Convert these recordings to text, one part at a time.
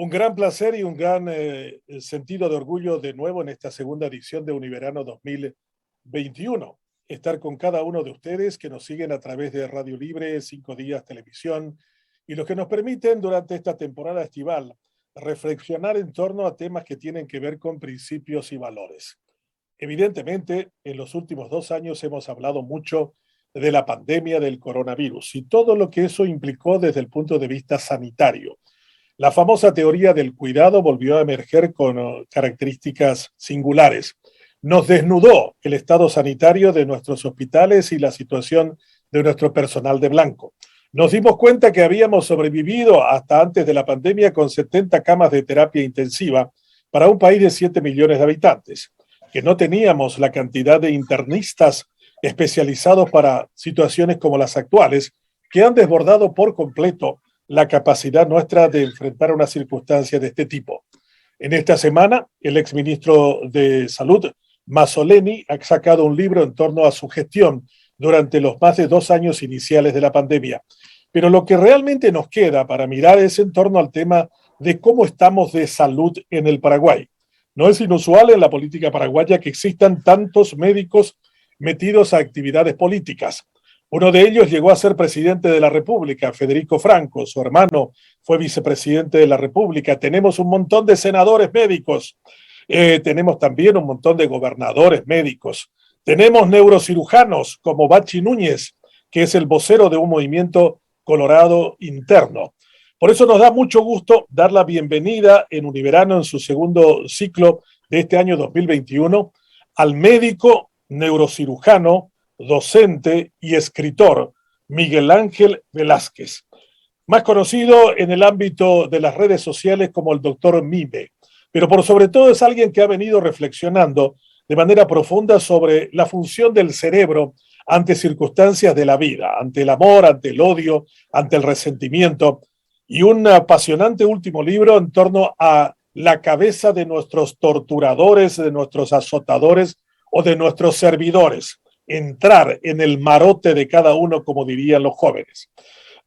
Un gran placer y un gran sentido de orgullo de nuevo en esta segunda edición de Univerano 2021. Estar con cada uno de ustedes que nos siguen a través de Radio Libre, 5 Días Televisión, y los que nos permiten durante esta temporada estival reflexionar en torno a temas que tienen que ver con principios y valores. Evidentemente, en los últimos 2 años hemos hablado mucho de la pandemia del coronavirus y todo lo que eso implicó desde el punto de vista sanitario. La famosa teoría del cuidado volvió a emerger con características singulares. Nos desnudó el estado sanitario de nuestros hospitales y la situación de nuestro personal de blanco. Nos dimos cuenta que habíamos sobrevivido hasta antes de la pandemia con 70 camas de terapia intensiva para un país de 7 millones de habitantes, que no teníamos la cantidad de internistas especializados para situaciones como las actuales, que han desbordado por completo la capacidad nuestra de enfrentar una circunstancia de este tipo. En esta semana, el exministro de Salud, Masoleni, ha sacado un libro en torno a su gestión durante los más de 2 años iniciales de la pandemia. Pero lo que realmente nos queda para mirar es en torno al tema de cómo estamos de salud en el Paraguay. No es inusual en la política paraguaya que existan tantos médicos metidos a actividades políticas. Uno de ellos llegó a ser presidente de la República, Federico Franco. Su hermano fue vicepresidente de la República. Tenemos un montón de senadores médicos. Tenemos también un montón de gobernadores médicos. Tenemos neurocirujanos como Bachi Núñez, que es el vocero de un movimiento colorado interno. Por eso nos da mucho gusto dar la bienvenida en Univerano en su segundo ciclo de este año 2021 al médico neurocirujano, docente y escritor Miguel Ángel Velázquez, más conocido en el ámbito de las redes sociales como el doctor Mime, pero por sobre todo es alguien que ha venido reflexionando de manera profunda sobre la función del cerebro ante circunstancias de la vida, ante el amor, ante el odio, ante el resentimiento, y un apasionante último libro en torno a la cabeza de nuestros torturadores, de nuestros azotadores o de nuestros servidores. Entrar en el marote de cada uno, como dirían los jóvenes.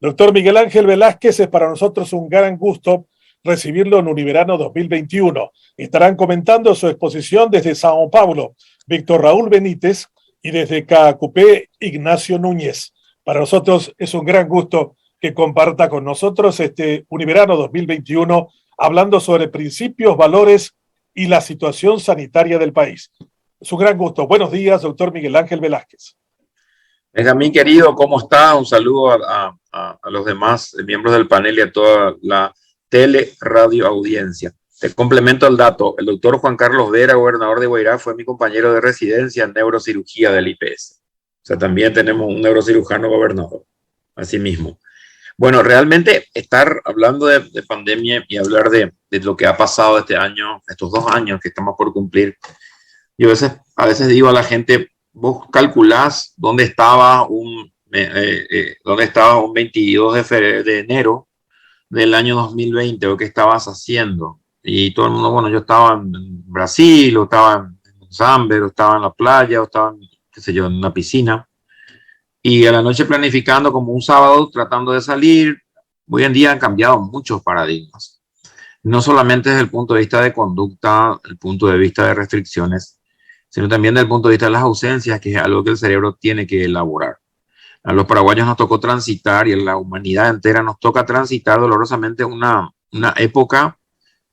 Doctor Miguel Ángel Velázquez, es para nosotros un gran gusto recibirlo en Univerano 2021. Estarán comentando su exposición desde Sao Paulo, Víctor Raúl Benítez, y desde Caacupé, Ignacio Núñez. Para nosotros es un gran gusto que comparta con nosotros este Univerano 2021, hablando sobre principios, valores y la situación sanitaria del país. Es un gran gusto. Buenos días, doctor Miguel Ángel Velázquez. Benjamín, querido, ¿cómo está? Un saludo a los demás miembros del panel y a toda la teleradio audiencia. Te complemento el dato. El doctor Juan Carlos Vera, gobernador de Guairá, fue mi compañero de residencia en neurocirugía del IPS. O sea, también tenemos un neurocirujano gobernador. Así mismo. Bueno, realmente estar hablando de pandemia y hablar de lo que ha pasado este año, estos 2 años que estamos por cumplir. Yo a veces digo a la gente, vos calculás dónde estaba un 22 de enero del año 2020 o qué estabas haciendo. Y todo el mundo, bueno, yo estaba en Brasil, o estaba en Zamber, o estaba en la playa, o estaba, qué sé yo, en una piscina. Y a la noche planificando como un sábado, tratando de salir. Hoy en día han cambiado muchos paradigmas. No solamente desde el punto de vista de conducta, el punto de vista de restricciones, sino también desde el punto de vista de las ausencias, que es algo que el cerebro tiene que elaborar. A los paraguayos nos tocó transitar, y a la humanidad entera nos toca transitar dolorosamente una época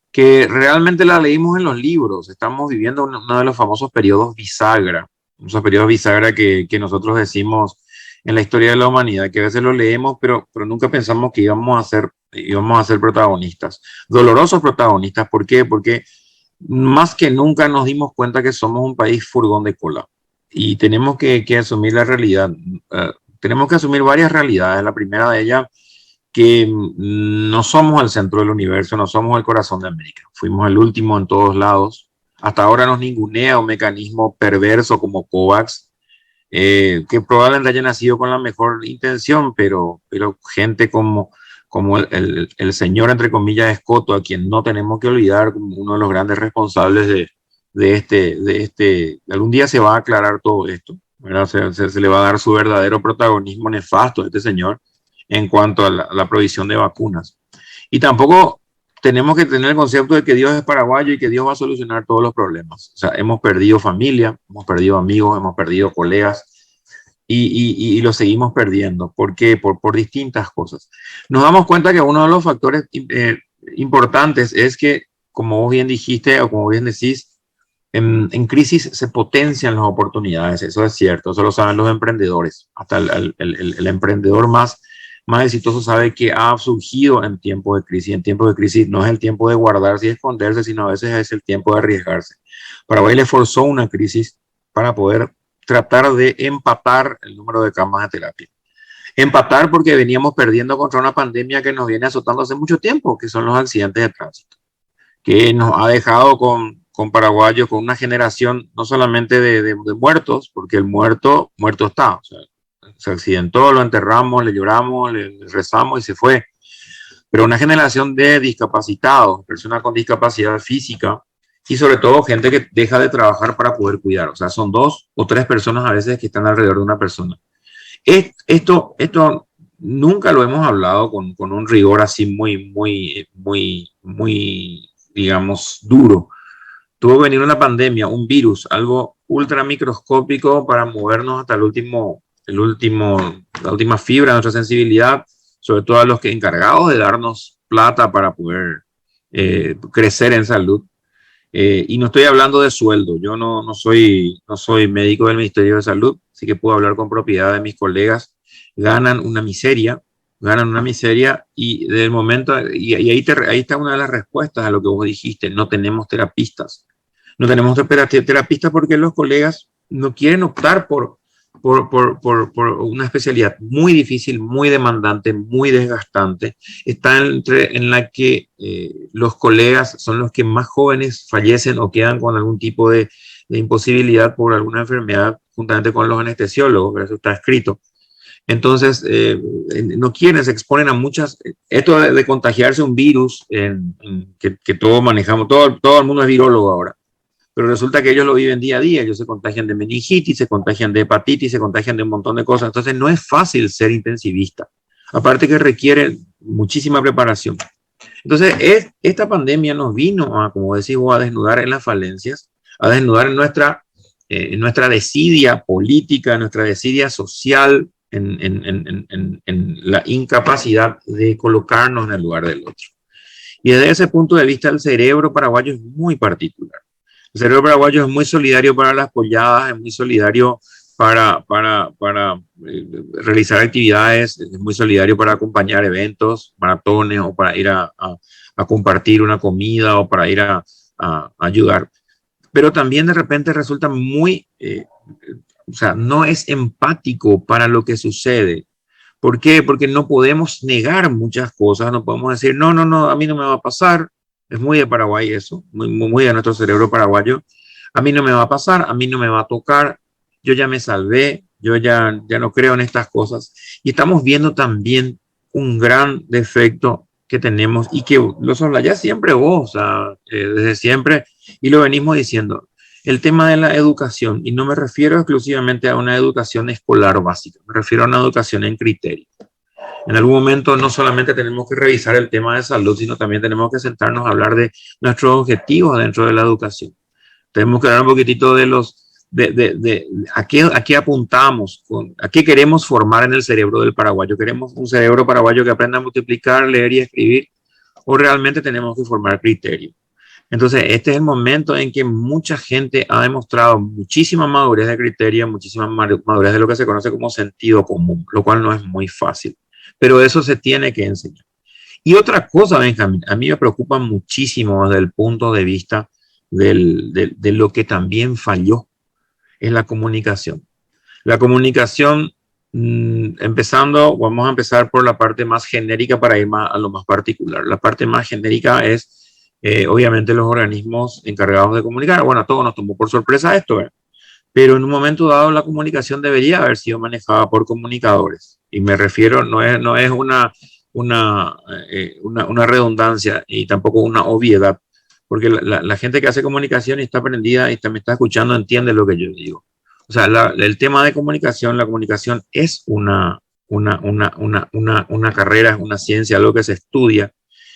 que realmente la leímos en los libros. Estamos viviendo uno de los famosos periodos bisagra, esos periodos bisagra que nosotros decimos en la historia de la humanidad, que a veces lo leemos, pero nunca pensamos que íbamos a ser protagonistas, dolorosos protagonistas. ¿Por qué? Porque más que nunca nos dimos cuenta que somos un país furgón de cola y tenemos que asumir la realidad. Tenemos que asumir varias realidades. La primera de ellas, que no somos el centro del universo, no somos el corazón de América. Fuimos el último en todos lados. Hasta ahora nos ningunea un mecanismo perverso como COVAX, que probablemente haya nacido con la mejor intención, pero gente como el señor, entre comillas, Escoto, a quien no tenemos que olvidar como uno de los grandes responsables de este. Algún día se va a aclarar todo esto, ¿verdad? Se le va a dar su verdadero protagonismo nefasto a este señor en cuanto a la provisión de vacunas. Y tampoco tenemos que tener el concepto de que Dios es paraguayo y que Dios va a solucionar todos los problemas. O sea, hemos perdido familia, hemos perdido amigos, hemos perdido colegas y lo seguimos perdiendo. ¿Por qué? Por distintas cosas. Nos damos cuenta que uno de los factores importantes es que, como vos bien dijiste o como bien decís, en crisis se potencian las oportunidades. Eso es cierto, eso lo saben los emprendedores. Hasta el emprendedor más exitoso sabe que ha surgido en tiempos de crisis. En tiempos de crisis no es el tiempo de guardarse y esconderse, sino a veces es el tiempo de arriesgarse. Paraguay le forzó una crisis para poder tratar de empatar el número de camas de terapia. Empatar porque veníamos perdiendo contra una pandemia que nos viene azotando hace mucho tiempo, que son los accidentes de tránsito, que nos ha dejado con paraguayos, con una generación no solamente de muertos, porque el muerto está, o sea, se accidentó, lo enterramos, le lloramos, le rezamos y se fue. Pero una generación de discapacitados, personas con discapacidad física y sobre todo gente que deja de trabajar para poder cuidar. O sea, son 2 o 3 personas a veces que están alrededor de una persona. Esto nunca lo hemos hablado con un rigor así muy, digamos, duro. Tuvo que venir una pandemia, un virus, algo ultra microscópico para movernos hasta la última fibra de nuestra sensibilidad, sobre todo a los que encargados de darnos plata para poder crecer en salud. Y no estoy hablando de sueldo, yo no soy médico del Ministerio de Salud, así que puedo hablar con propiedad de mis colegas, ganan una miseria y del momento, y ahí está una de las respuestas a lo que vos dijiste, no tenemos terapistas. No tenemos terapistas porque los colegas no quieren optar por una especialidad muy difícil, muy demandante, muy desgastante. Está en la que los colegas son los que más jóvenes fallecen o quedan con algún tipo de imposibilidad por alguna enfermedad, juntamente con los anestesiólogos, eso está escrito. Entonces, no quieren, se exponen a muchas, esto de contagiarse un virus que todos manejamos, todo el mundo es virólogo ahora. Pero resulta que ellos lo viven día a día, ellos se contagian de meningitis, se contagian de hepatitis, se contagian de un montón de cosas. Entonces no es fácil ser intensivista, aparte que requiere muchísima preparación. Entonces esta pandemia nos vino a, como decís vos, a desnudar en las falencias, a desnudar en nuestra desidia política, en nuestra desidia social, en la incapacidad de colocarnos en el lugar del otro. Y desde ese punto de vista el cerebro paraguayo es muy particular. El cerebro paraguayo es muy solidario para las polladas, es muy solidario para realizar actividades, es muy solidario para acompañar eventos, maratones o para ir a compartir una comida o para ir a ayudar. Pero también de repente resulta muy, o sea, no es empático para lo que sucede. ¿Por qué? Porque no podemos negar muchas cosas, no podemos decir, no, a mí no me va a pasar. Es muy de Paraguay eso, muy de nuestro cerebro paraguayo. A mí no me va a pasar, a mí no me va a tocar, yo ya me salvé, yo ya no creo en estas cosas. Y estamos viendo también un gran defecto que tenemos y que lo soslayás siempre vos, o sea, desde siempre, y lo venimos diciendo. El tema de la educación, y no me refiero exclusivamente a una educación escolar básica, me refiero a una educación en criterio. En algún momento no solamente tenemos que revisar el tema de salud, sino también tenemos que sentarnos a hablar de nuestros objetivos dentro de la educación. Tenemos que hablar un poquitito de a qué apuntamos, a qué queremos formar en el cerebro del paraguayo. ¿Queremos un cerebro paraguayo que aprenda a multiplicar, leer y escribir? ¿O realmente tenemos que formar criterio? Entonces, este es el momento en que mucha gente ha demostrado muchísima madurez de criterio, muchísima madurez de lo que se conoce como sentido común, lo cual no es muy fácil. Pero eso se tiene que enseñar. Y otra cosa, Benjamín, a mí me preocupa muchísimo desde el punto de vista de lo que también falló, es la comunicación. La comunicación, empezando, vamos a empezar por la parte más genérica para ir a lo más particular. La parte más genérica es, obviamente, los organismos encargados de comunicar. Bueno, a todos nos tomó por sorpresa esto, ¿verdad? Pero en un momento dado la comunicación debería haber sido manejada por comunicadores. Y me refiero, no es una redundancia y tampoco una obviedad, porque la gente que hace comunicación y está aprendida y me está escuchando entiende lo que yo digo. O sea, el tema de comunicación, la comunicación es una carrera, es una ciencia, algo que se estudia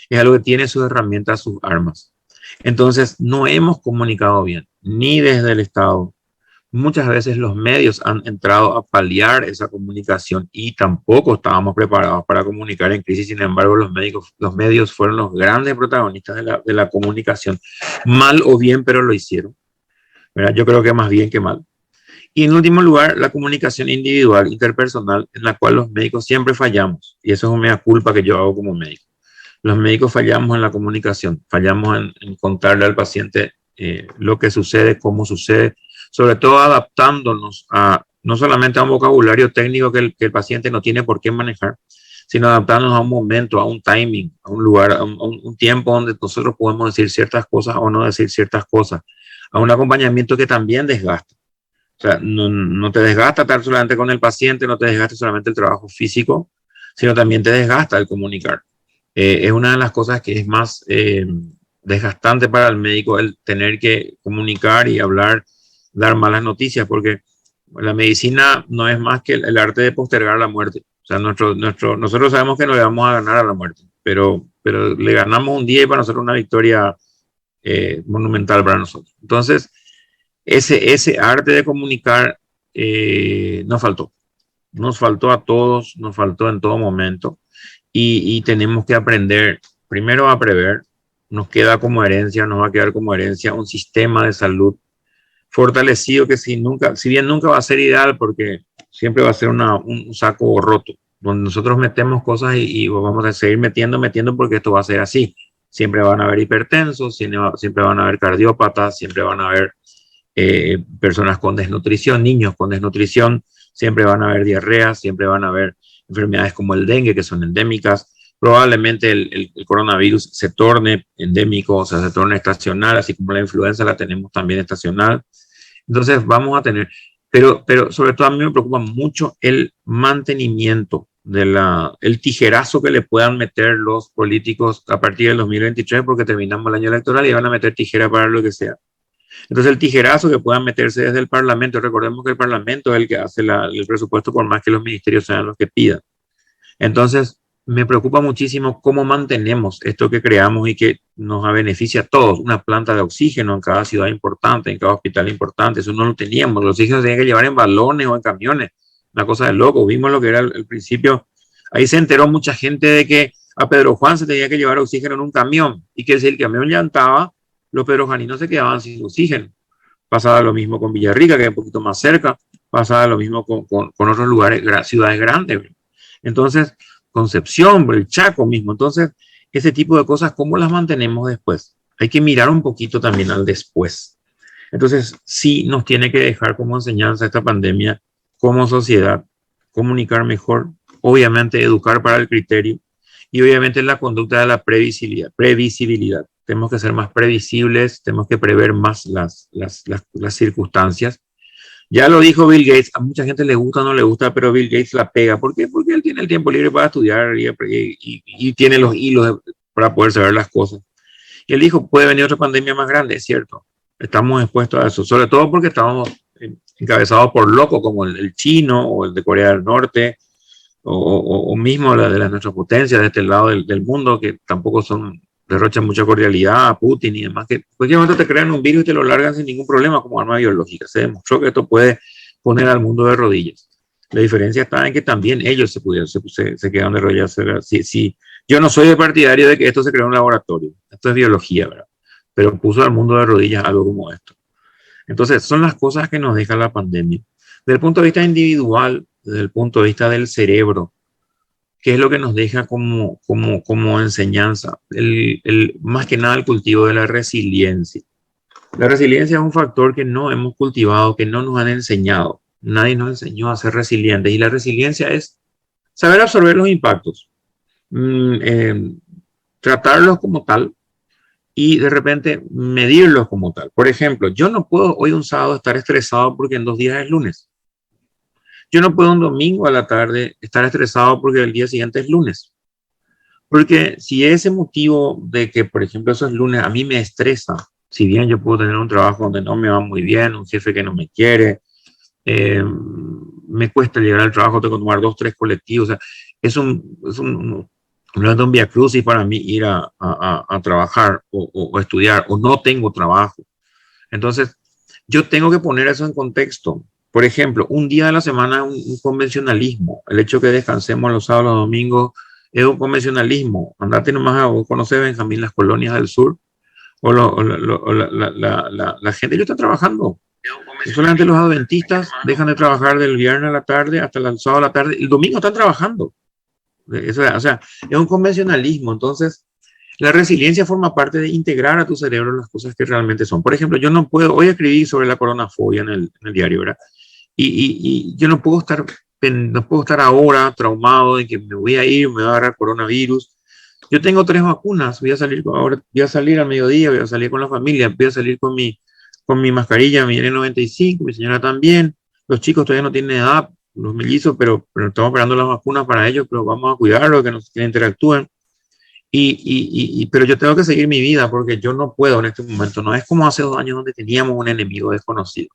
es algo que tiene sus herramientas, sus armas. Entonces, no hemos comunicado bien, ni desde el Estado. Muchas veces los medios han entrado a paliar esa comunicación y tampoco estábamos preparados para comunicar en crisis. Sin embargo, los medios fueron los grandes protagonistas de la comunicación, mal o bien, pero lo hicieron. ¿Verdad? Yo creo que más bien que mal. Y en último lugar, la comunicación individual, interpersonal, en la cual los médicos siempre fallamos. Y eso es una culpa que yo hago como médico. Los médicos fallamos en la comunicación, fallamos en contarle al paciente lo que sucede, cómo sucede, sobre todo adaptándonos a no solamente a un vocabulario técnico que el paciente no tiene por qué manejar, sino adaptándonos a un momento, a un timing, a un lugar, a un tiempo donde nosotros podemos decir ciertas cosas o no decir ciertas cosas, a un acompañamiento que también desgasta. O sea, no te desgasta estar solamente con el paciente, no te desgasta solamente el trabajo físico, sino también te desgasta el comunicar. Es una de las cosas que es más desgastante para el médico, el tener que comunicar y hablar, dar malas noticias, porque la medicina no es más que el arte de postergar la muerte. O sea, nosotros sabemos que no le vamos a ganar a la muerte, pero le ganamos un día y para nosotros una victoria monumental para nosotros. Entonces, ese arte de comunicar nos faltó a todos, nos faltó en todo momento y tenemos que aprender primero a prever, nos queda como herencia, nos va a quedar como herencia un sistema de salud fortalecido que si bien nunca va a ser ideal porque siempre va a ser un saco roto, donde nosotros metemos cosas y vamos a seguir metiendo porque esto va a ser así. Siempre van a haber hipertensos, siempre van a haber cardiópatas, siempre van a haber personas con desnutrición, niños con desnutrición, siempre van a haber diarreas, siempre van a haber enfermedades como el dengue que son endémicas. Probablemente el coronavirus se torne endémico, o sea, se torne estacional, así como la influenza la tenemos también estacional. Entonces vamos a tener, pero sobre todo a mí me preocupa mucho el mantenimiento el tijerazo que le puedan meter los políticos a partir del 2023, porque terminamos el año electoral y van a meter tijera para lo que sea. Entonces el tijerazo que puedan meterse desde el Parlamento, recordemos que el Parlamento es el que hace el presupuesto por más que los ministerios sean los que pidan. Entonces me preocupa muchísimo cómo mantenemos esto que creamos y que nos beneficia a todos, una planta de oxígeno en cada ciudad importante, en cada hospital importante, eso no lo teníamos, los oxígenos se tenían que llevar en balones o en camiones, una cosa de loco, vimos lo que era el principio, ahí se enteró mucha gente de que a Pedro Juan se tenía que llevar oxígeno en un camión y que si el camión llantaba, los pedrojaninos se quedaban sin oxígeno. Pasaba lo mismo con Villarrica, que es un poquito más cerca, pasaba lo mismo con otros lugares, ciudades grandes. Entonces, Concepción, el Chaco mismo. Entonces, ese tipo de cosas, ¿cómo las mantenemos después? Hay que mirar un poquito también al después. Entonces, sí nos tiene que dejar como enseñanza esta pandemia, como sociedad, comunicar mejor, obviamente educar para el criterio y obviamente la conducta de la previsibilidad. Tenemos que ser más previsibles, tenemos que prever más las circunstancias. Ya lo dijo Bill Gates, a mucha gente le gusta o no le gusta, pero Bill Gates la pega. ¿Por qué? Porque él tiene el tiempo libre para estudiar y tiene los hilos para poder saber las cosas. Y él dijo, puede venir otra pandemia más grande, es cierto. Estamos expuestos a eso, sobre todo porque estamos encabezados por locos como el chino o el de Corea del Norte o mismo la de las nuestras potencias de este lado del mundo, que tampoco derrochan mucha cordialidad a Putin y demás, que en cualquier momento te crean un virus y te lo largan sin ningún problema como arma biológica. Se demostró que esto puede poner al mundo de rodillas. La diferencia está en que también ellos se quedan de rodillas. Sí. Yo no soy partidario de que esto se creó en un laboratorio. Esto es biología, ¿verdad? Pero puso al mundo de rodillas algo como esto. Entonces, son las cosas que nos deja la pandemia. Desde el punto de vista individual, desde el punto de vista del cerebro, ¿qué es lo que nos deja como enseñanza? Más que nada el cultivo de la resiliencia. La resiliencia es un factor que no hemos cultivado, que no nos han enseñado. Nadie nos enseñó a ser resilientes. Y la resiliencia es saber absorber los impactos, tratarlos como tal y de repente medirlos como tal. Por ejemplo, yo no puedo hoy un sábado estar estresado porque en 2 días es lunes. Yo no puedo un domingo a la tarde estar estresado porque el día siguiente es lunes. Porque si ese motivo de que, por ejemplo, eso es lunes, a mí me estresa, si bien yo puedo tener un trabajo donde no me va muy bien, un jefe que no me quiere, me cuesta llegar al trabajo, tengo que tomar 2, 3 colectivos, o sea, es un no es un vía crucis para mí ir a trabajar o estudiar, o no tengo trabajo. Entonces, yo tengo que poner eso en contexto. Por ejemplo, un día de la semana es un convencionalismo. El hecho que descansemos los sábados y los domingos es un convencionalismo. Andate nomás a conocer, Benjamín, las colonias del sur la gente que está trabajando. Y solamente los adventistas dejan de trabajar del viernes a la tarde hasta el sábado a la tarde. El domingo están trabajando. O sea, es un convencionalismo. Entonces, la resiliencia forma parte de integrar a tu cerebro las cosas que realmente son. Por ejemplo, yo no puedo, hoy escribí sobre la coronafobia en el diario, ¿verdad? Y yo no puedo estar ahora traumado de que me voy a ir, me va a agarrar coronavirus. Yo tengo 3 vacunas, voy a salir al mediodía, voy a salir con la familia, voy a salir con mi mascarilla, mi N95, mi señora también. Los chicos todavía no tienen edad, los mellizos, pero estamos esperando las vacunas para ellos, pero vamos a cuidarlos, que interactúen. Pero yo tengo que seguir mi vida porque yo no puedo en este momento. No es como hace 2 años donde teníamos un enemigo desconocido.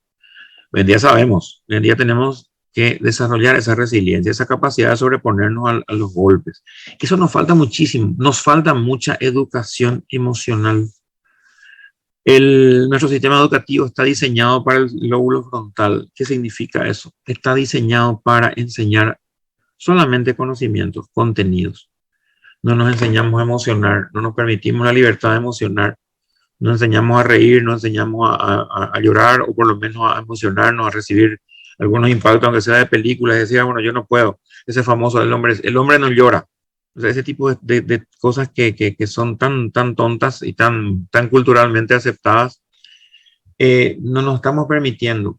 Hoy en día sabemos, hoy en día tenemos que desarrollar esa resiliencia, esa capacidad de sobreponernos a los golpes. Eso nos falta muchísimo, nos falta mucha educación emocional. Nuestro sistema educativo está diseñado para el lóbulo frontal. ¿Qué significa eso? Está diseñado para enseñar solamente conocimientos, contenidos. No nos enseñamos a emocionar, no nos permitimos la libertad de emocionar, no enseñamos a reír, no enseñamos a llorar, o por lo menos a emocionarnos, a recibir algunos impactos, aunque sea de películas, decía, bueno, yo no puedo, ese famoso, el hombre no llora. O sea, ese tipo de cosas que son tan tontas y tan culturalmente aceptadas, no nos estamos permitiendo.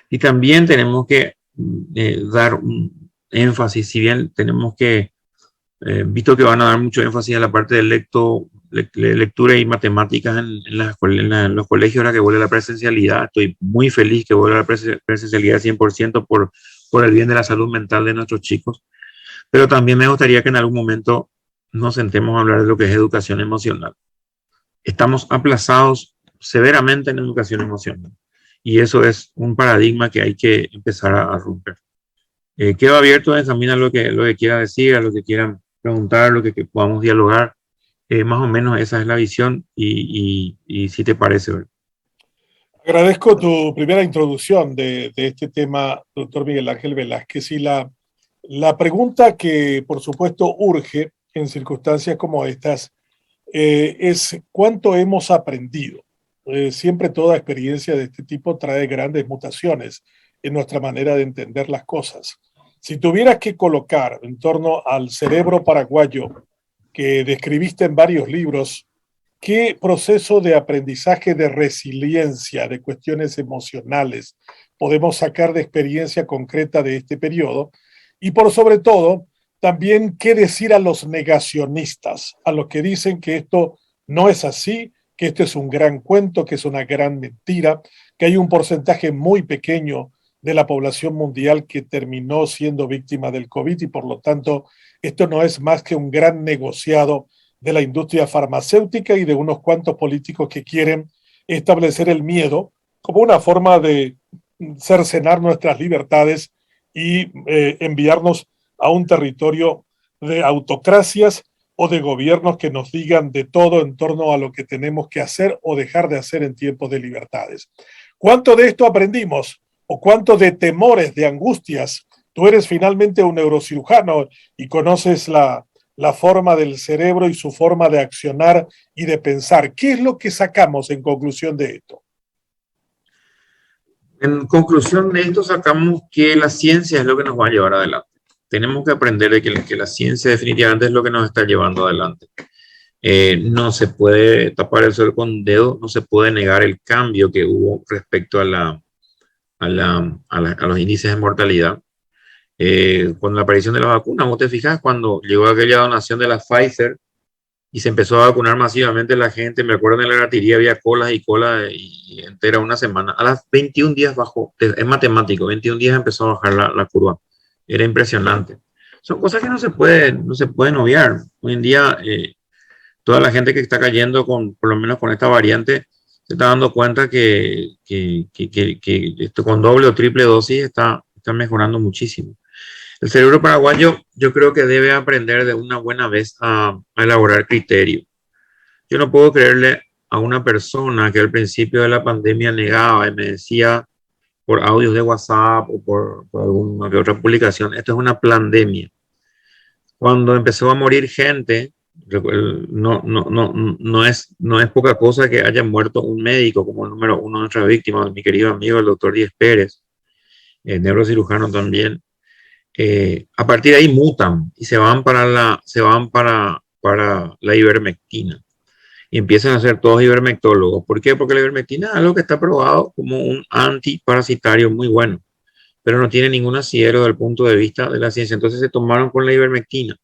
Y también tenemos que dar un énfasis, si bien tenemos que, visto que van a dar mucho énfasis a la parte de lectura y matemáticas en los colegios ahora que vuelve la presencialidad. Estoy muy feliz que vuelva la presencialidad 100% por el bien de la salud mental de nuestros chicos. Pero también me gustaría que en algún momento nos sentemos a hablar de lo que es educación emocional. Estamos aplazados severamente en educación emocional. Y eso es un paradigma que hay que empezar a romper. Quedo abierto a examinar lo que quiera decir, a lo que quieran preguntar, lo que podamos dialogar. Más o menos esa es la visión y si te parece. ¿Verdad? Agradezco tu primera introducción de este tema, doctor Miguel Ángel Velázquez, y la pregunta que por supuesto urge en circunstancias como estas es ¿cuánto hemos aprendido? Siempre toda experiencia de este tipo trae grandes mutaciones en nuestra manera de entender las cosas. Si tuvieras que colocar en torno al cerebro paraguayo que describiste en varios libros, ¿qué proceso de aprendizaje de resiliencia, de cuestiones emocionales podemos sacar de experiencia concreta de este periodo? Y por sobre todo, también qué decir a los negacionistas, a los que dicen que esto no es así, que esto es un gran cuento, que es una gran mentira, que hay un porcentaje muy pequeño de la población mundial que terminó siendo víctima del COVID y por lo tanto esto no es más que un gran negociado de la industria farmacéutica y de unos cuantos políticos que quieren establecer el miedo como una forma de cercenar nuestras libertades y enviarnos a un territorio de autocracias o de gobiernos que nos digan de todo en torno a lo que tenemos que hacer o dejar de hacer en tiempos de libertades. ¿Cuánto de esto aprendimos? ¿O cuánto de temores, de angustias? Tú eres finalmente un neurocirujano y conoces la forma del cerebro y su forma de accionar y de pensar. ¿Qué es lo que sacamos en conclusión de esto? En conclusión de esto sacamos que la ciencia es lo que nos va a llevar adelante. Tenemos que aprender de que la ciencia definitivamente es lo que nos está llevando adelante. No se puede tapar el sol con un dedo, no se puede negar el cambio que hubo respecto a los índices de mortalidad. Con la aparición de la vacuna, vos te fijas, cuando llegó aquella donación de la Pfizer y se empezó a vacunar masivamente la gente, me acuerdo en la gratiría había colas y colas y entera una semana. A las 21 días bajó, es matemático, 21 días empezó a bajar la curva. Era impresionante. Son cosas que no se pueden obviar. Hoy en día, toda la gente que está cayendo por lo menos con esta variante, se está dando cuenta que esto con doble o triple dosis está mejorando muchísimo. El cerebro paraguayo yo creo que debe aprender de una buena vez a elaborar criterio. Yo no puedo creerle a una persona que al principio de la pandemia negaba y me decía por audios de WhatsApp o por alguna que otra publicación, esto es una pandemia. Cuando empezó a morir gente, no es poca cosa que haya muerto un médico como el número uno de nuestras víctimas, mi querido amigo el doctor Díez Pérez, neurocirujano también. A partir de ahí mutan y para la ivermectina y empiezan a ser todos ivermectólogos. ¿Por qué? Porque la ivermectina es algo que está probado como un antiparasitario muy bueno, pero no tiene ningún asidero desde el punto de vista de la ciencia. Entonces se tomaron con la ivermectina.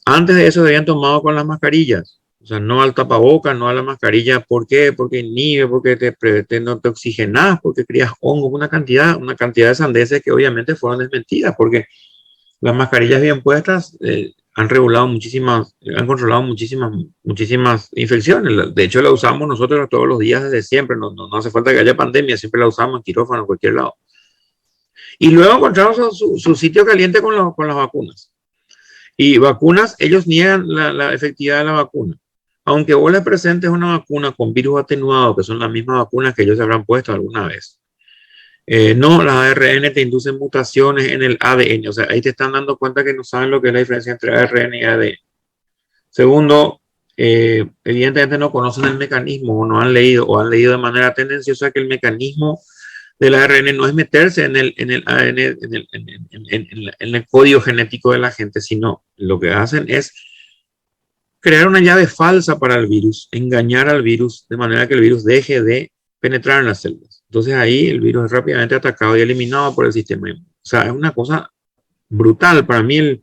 Antes de eso se habían tomado con las mascarillas. O sea, no al tapabocas, no a la mascarilla. ¿Por qué? Porque inhibe, porque no te oxigenas, porque crías hongos, una cantidad de sandeces que obviamente fueron desmentidas, porque las mascarillas bien puestas han controlado muchísimas infecciones. De hecho, la usamos nosotros todos los días desde siempre. No hace falta que haya pandemia, siempre la usamos en quirófano, en cualquier lado. Y luego encontramos su sitio caliente con las vacunas. Y vacunas, ellos niegan la efectividad de la vacuna. Aunque vos les presentes una vacuna con virus atenuado, que son las mismas vacunas que ellos se habrán puesto alguna vez. No, las ARN te inducen mutaciones en el ADN. O sea, ahí te están dando cuenta que no saben lo que es la diferencia entre ARN y ADN. Segundo, evidentemente no conocen el mecanismo o no han leído o han leído de manera tendenciosa que el mecanismo del ARN no es meterse en el ADN, en el código genético de la gente, sino lo que hacen es crear una llave falsa para el virus, engañar al virus de manera que el virus deje de penetrar en las células. Entonces ahí el virus es rápidamente atacado y eliminado por el sistema inmune. O sea, es una cosa brutal. Para mí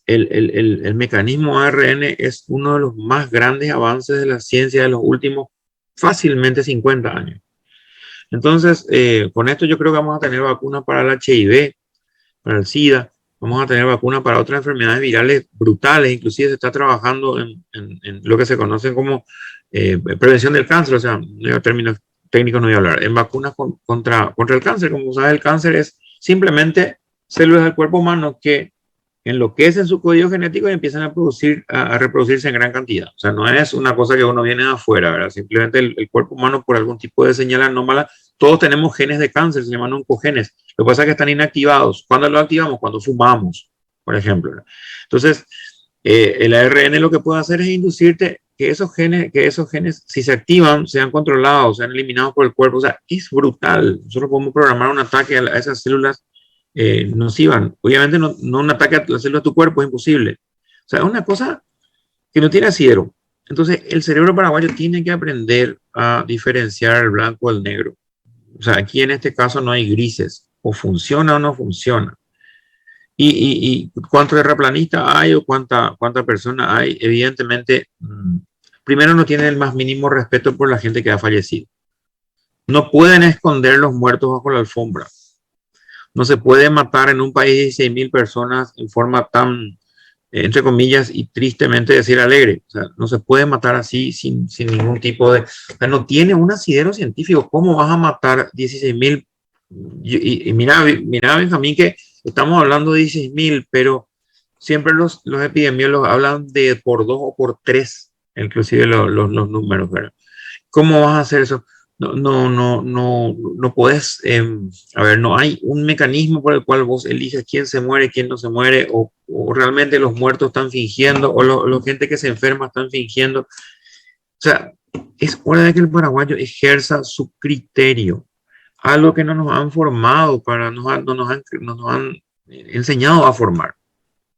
el mecanismo ARN es uno de los más grandes avances de la ciencia de los últimos fácilmente 50 años. Entonces, con esto yo creo que vamos a tener vacunas para el HIV, para el SIDA, vamos a tener vacunas para otras enfermedades virales brutales, inclusive se está trabajando en lo que se conoce como prevención del cáncer, o sea, términos técnicos no voy a hablar, en vacunas contra el cáncer. Como sabes, el cáncer es simplemente células del cuerpo humano que enloquecen su código genético y empiezan a reproducirse en gran cantidad. O sea, no es una cosa que uno viene de afuera, ¿verdad? Simplemente el cuerpo humano, por algún tipo de señal anómala, todos tenemos genes de cáncer, se llaman oncogenes. Lo que pasa es que están inactivados. ¿Cuándo lo activamos? Cuando fumamos, por ejemplo, ¿verdad? Entonces, el ARN lo que puede hacer es inducirte que esos genes, si se activan, sean controlados, sean eliminados por el cuerpo. O sea, es brutal. Nosotros podemos programar un ataque a esas células nocivas. Obviamente no un ataque a las células de tu cuerpo, es imposible. O sea, es una cosa que no tiene asidero. Entonces, el cerebro paraguayo tiene que aprender a diferenciar el blanco del negro. O sea, aquí en este caso no hay grises. O funciona o no funciona. Y cuántos terraplanistas hay o cuánta persona hay, evidentemente, primero no tienen el más mínimo respeto por la gente que ha fallecido. No pueden esconder los muertos bajo la alfombra. No se puede matar en un país de 16.000 personas en forma tan, entre comillas, y tristemente decir alegre. O sea, no se puede matar así sin ningún tipo de... O sea, no tiene un asidero científico. ¿Cómo vas a matar 16.000? Y mira, Benjamín, que estamos hablando de 16.000, pero siempre los epidemiólogos hablan de por 2 o por 3, inclusive los números, ¿verdad? ¿Cómo vas a hacer eso? No puedes, a ver, no hay un mecanismo por el cual vos eliges quién se muere, quién no se muere, o realmente los muertos están fingiendo, o la gente que se enferma están fingiendo. O sea, es hora de que el paraguayo ejerza su criterio, algo que no nos han formado, no nos han enseñado a formar.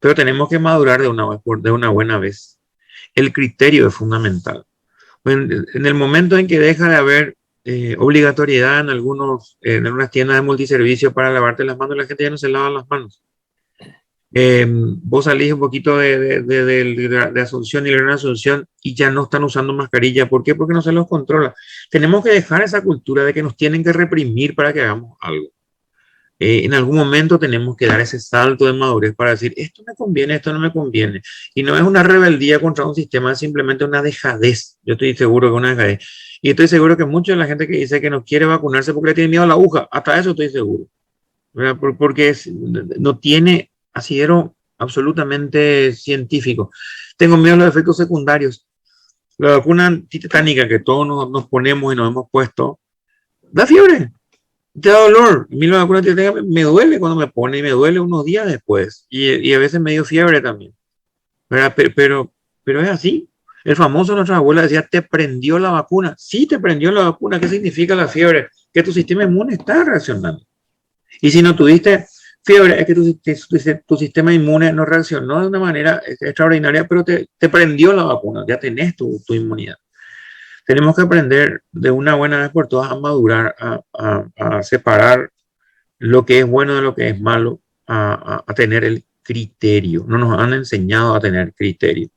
Pero tenemos que madurar de una buena vez. El criterio es fundamental. Bueno, en el momento en que deja de haber obligatoriedad en algunas tiendas de multiservicio para lavarte las manos, la gente ya no se lava las manos. Vos salís un poquito de Asunción y la Gran Asunción y ya no están usando mascarilla. ¿Por qué? Porque no se los controla. Tenemos que dejar esa cultura de que nos tienen que reprimir para que hagamos algo. En algún momento tenemos que dar ese salto de madurez para decir, esto me conviene, esto no me conviene. Y no es una rebeldía contra un sistema, es simplemente una dejadez. Yo estoy seguro que una dejadez. Y estoy seguro que mucha de la gente que dice que no quiere vacunarse porque le tiene miedo a la aguja, hasta eso estoy seguro. ¿Verdad? Porque no tiene asidero absolutamente científico. Tengo miedo a los efectos secundarios. La vacuna antitetánica que todos nos ponemos y nos hemos puesto, da fiebre, te da dolor. A mí la vacuna antitetánica me duele cuando me pone y me duele unos días después. Y a veces me dio fiebre también. ¿Verdad? Pero es así. El famoso, nuestra abuela decía, te prendió la vacuna. Sí, te prendió la vacuna. ¿Qué significa la fiebre? Que tu sistema inmune está reaccionando. Y si no tuviste fiebre, es que tu sistema inmune no reaccionó de una manera extraordinaria, pero te prendió la vacuna. Ya tenés tu inmunidad. Tenemos que aprender de una buena vez por todas a madurar, a separar lo que es bueno de lo que es malo, a tener el criterio. No nos han enseñado a tener criterio.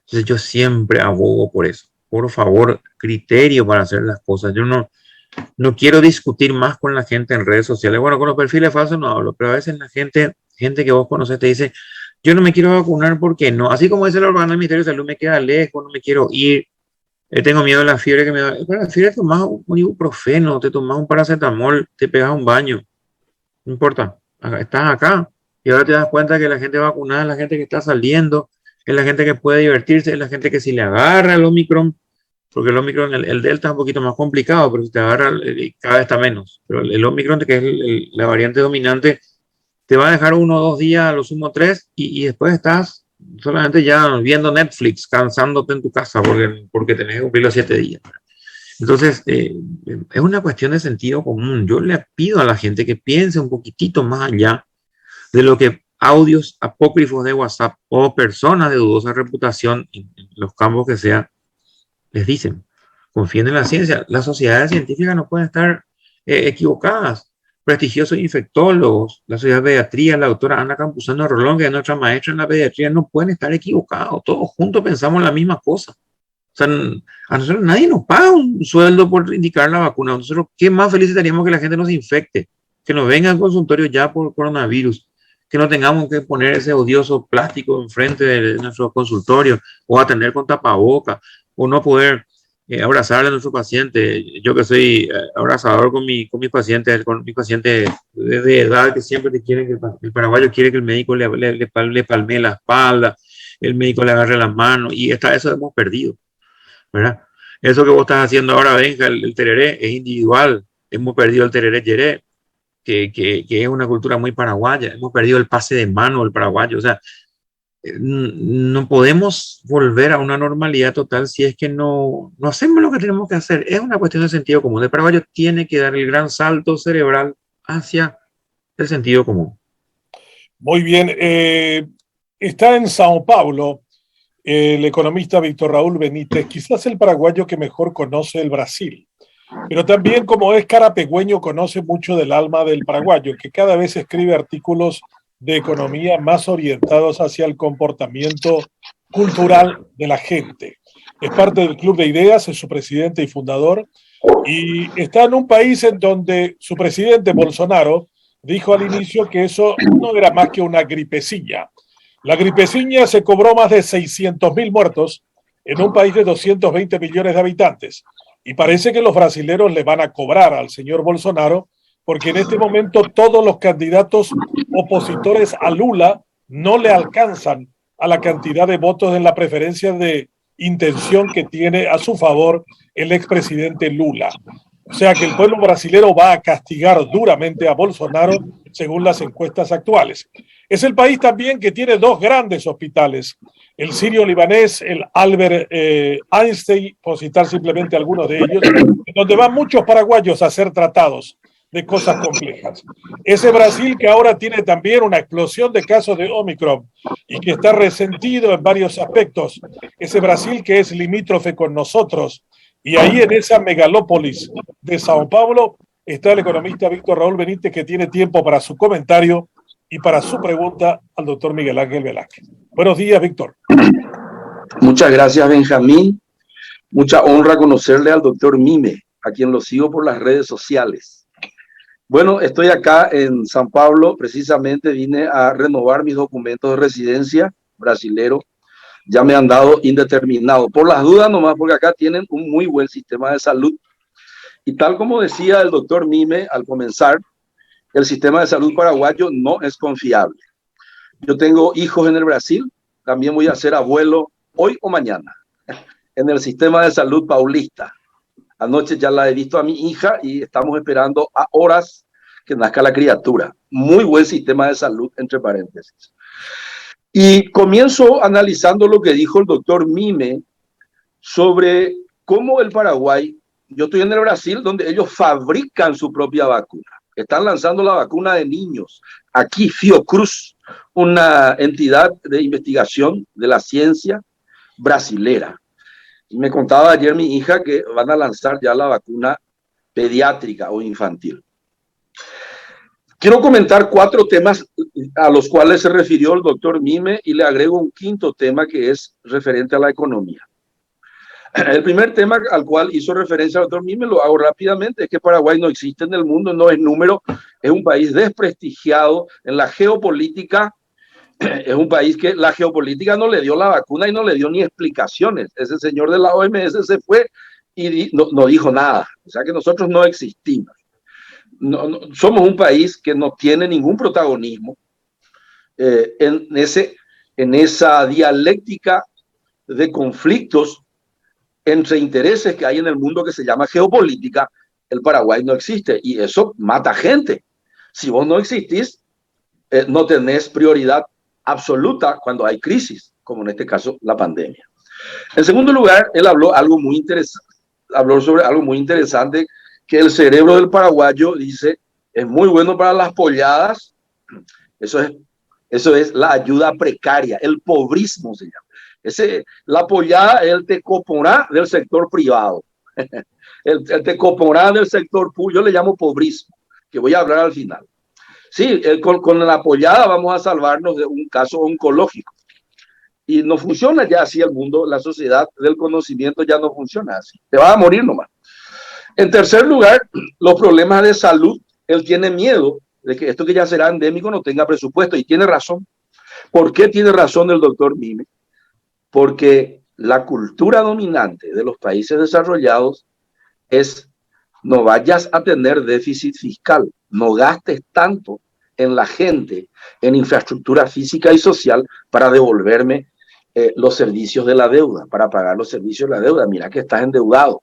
Entonces yo siempre abogo por eso. Por favor, criterio para hacer las cosas. Yo no quiero discutir más con la gente en redes sociales. Bueno, con los perfiles falsos no hablo, pero a veces la gente que vos conoces te dice, yo no me quiero vacunar porque no. Así como dice el órgano del Ministerio de Salud, me queda lejos, no me quiero ir. Tengo miedo de la fiebre que me da. Para la fiebre tomas un ibuprofeno, te tomas un paracetamol, te pegas un baño. No importa, estás acá. Y ahora te das cuenta que la gente vacunada es la gente que está saliendo, es la gente que puede divertirse, es la gente que si le agarra el Omicron, porque el Omicron, el Delta es un poquito más complicado, pero si te agarra, cada vez está menos. Pero el Omicron, que es la variante dominante, te va a dejar 1 o 2 días, a lo sumo 3, y después estás solamente ya viendo Netflix, cansándote en tu casa, porque tenés que cumplir los 7 días. Entonces, es una cuestión de sentido común. Yo le pido a la gente que piense un poquitito más allá de lo que audios apócrifos de WhatsApp o personas de dudosa reputación, en los campos que sea, les dicen. Confíen en la ciencia. Las sociedades científicas no pueden estar equivocadas. Prestigiosos infectólogos, la sociedad de pediatría, la doctora Ana Campuzano Rolón, que es nuestra maestra en la pediatría, no pueden estar equivocados. Todos juntos pensamos la misma cosa. O sea, a nosotros nadie nos paga un sueldo por indicar la vacuna. Nosotros, ¿qué más felices estaríamos que la gente nos infecte? Que nos venga al consultorio ya por coronavirus. Que no tengamos que poner ese odioso plástico enfrente de nuestro consultorio o atender con tapaboca o no poder abrazarle a nuestro paciente. Yo que soy abrazador con mis pacientes de edad que siempre te quieren, que el paraguayo quiere que el médico le palmee la espalda, el médico le agarre las manos y eso hemos perdido. ¿Verdad? Eso que vos estás haciendo ahora, Benja, el tereré, es individual. Hemos perdido el tereré yeré, que es una cultura muy paraguaya. Hemos perdido el pase de mano del paraguayo. O sea, no podemos volver a una normalidad total si es que no hacemos lo que tenemos que hacer. Es una cuestión de sentido común. El paraguayo tiene que dar el gran salto cerebral hacia el sentido común. Muy bien. Está en Sao Paulo el economista Víctor Raúl Benítez, quizás el paraguayo que mejor conoce el Brasil, pero también como es carapegüeño conoce mucho del alma del paraguayo, que cada vez escribe artículos de economía más orientados hacia el comportamiento cultural de la gente. Es parte del Club de Ideas, es su presidente y fundador, y está en un país en donde su presidente Bolsonaro dijo al inicio que eso no era más que una gripecilla. La gripecilla se cobró más de 600.000 muertos en un país de 220 millones de habitantes. Y parece que los brasileros le van a cobrar al señor Bolsonaro, porque en este momento todos los candidatos opositores a Lula no le alcanzan a la cantidad de votos en la preferencia de intención que tiene a su favor el expresidente Lula. O sea que el pueblo brasilero va a castigar duramente a Bolsonaro según las encuestas actuales. Es el país también que tiene 2 grandes hospitales, el sirio-libanés, el Albert Einstein, por citar simplemente algunos de ellos, donde van muchos paraguayos a ser tratados de cosas complejas. Ese Brasil que ahora tiene también una explosión de casos de Omicron y que está resentido en varios aspectos. Ese Brasil que es limítrofe con nosotros. Y ahí en esa megalópolis de Sao Paulo está el economista Víctor Raúl Benítez, que tiene tiempo para su comentario y para su pregunta al doctor Miguel Ángel Velázquez. Buenos días, Víctor. Muchas gracias, Benjamín. Mucha honra conocerle al doctor Mime, a quien lo sigo por las redes sociales. Bueno, estoy acá en San Pablo, precisamente vine a renovar mis documentos de residencia brasilero. Ya me han dado indeterminado, por las dudas nomás, porque acá tienen un muy buen sistema de salud. Y tal como decía el doctor Mime al comenzar, el sistema de salud paraguayo no es confiable. Yo tengo hijos en el Brasil, también voy a ser abuelo hoy o mañana en el sistema de salud paulista. Anoche ya la he visto a mi hija y estamos esperando a horas que nazca la criatura. Muy buen sistema de salud, entre paréntesis. Y comienzo analizando lo que dijo el doctor Mime sobre cómo el Paraguay, yo estoy en el Brasil, donde ellos fabrican su propia vacuna. Están lanzando la vacuna de niños. Aquí Fiocruz, una entidad de investigación de la ciencia brasilera. Y me contaba ayer mi hija que van a lanzar ya la vacuna pediátrica o infantil. Quiero comentar 4 temas a los cuales se refirió el doctor Mime y le agrego un 5º tema que es referente a la economía. El primer tema al cual hizo referencia el doctor Mime, lo hago rápidamente, es que Paraguay no existe en el mundo, no es número, es un país desprestigiado en la geopolítica, es un país que la geopolítica no le dio la vacuna y no le dio ni explicaciones. Ese señor de la OMS se fue y no dijo nada, o sea que nosotros no existimos. Somos un país que no tiene ningún protagonismo en esa dialéctica de conflictos entre intereses que hay en el mundo que se llama geopolítica. El Paraguay no existe y eso mata gente. Si vos no existís, no tenés prioridad absoluta cuando hay crisis, como en este caso la pandemia. En segundo lugar, él habló sobre algo muy interesante, que el cerebro del paraguayo, dice, es muy bueno para las polladas. Eso es la ayuda precaria, el pobrismo se llama. La pollada es el tecoporá del sector privado. El tecoporá del sector público, yo le llamo pobrismo, que voy a hablar al final. Sí, con la pollada vamos a salvarnos de un caso oncológico. Y no funciona ya así el mundo, la sociedad del conocimiento ya no funciona así. Te vas a morir nomás. En tercer lugar, los problemas de salud. Él tiene miedo de que esto que ya será endémico no tenga presupuesto, y tiene razón. ¿Por qué tiene razón el doctor Mime? Porque la cultura dominante de los países desarrollados es: no vayas a tener déficit fiscal, no gastes tanto en la gente, en infraestructura física y social para devolverme los servicios de la deuda, para pagar los servicios de la deuda. Mira que estás endeudado.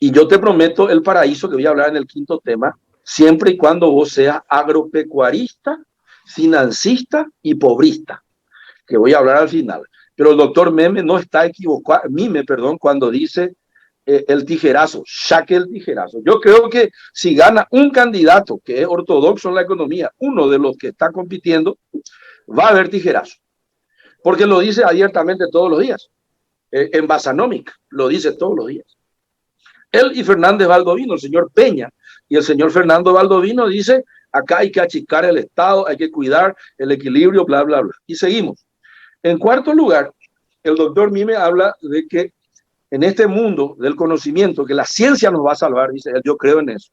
Y yo te prometo el paraíso, que voy a hablar en el 5º tema, siempre y cuando vos seas agropecuarista, financista y pobrista, que voy a hablar al final. Pero el doctor Mime no está equivocado, cuando dice el tijerazo, saque el tijerazo. Yo creo que si gana un candidato que es ortodoxo en la economía, uno de los que está compitiendo, va a haber tijerazo. Porque lo dice abiertamente todos los días. En Basanomic lo dice todos los días. Él y Fernández Baldovino, el señor Peña y el señor Fernando Baldovino, dice: acá hay que achicar el Estado, hay que cuidar el equilibrio, bla, bla, bla. Y seguimos. En cuarto lugar, el doctor Mime habla de que en este mundo del conocimiento, que la ciencia nos va a salvar, dice él. Yo creo en eso.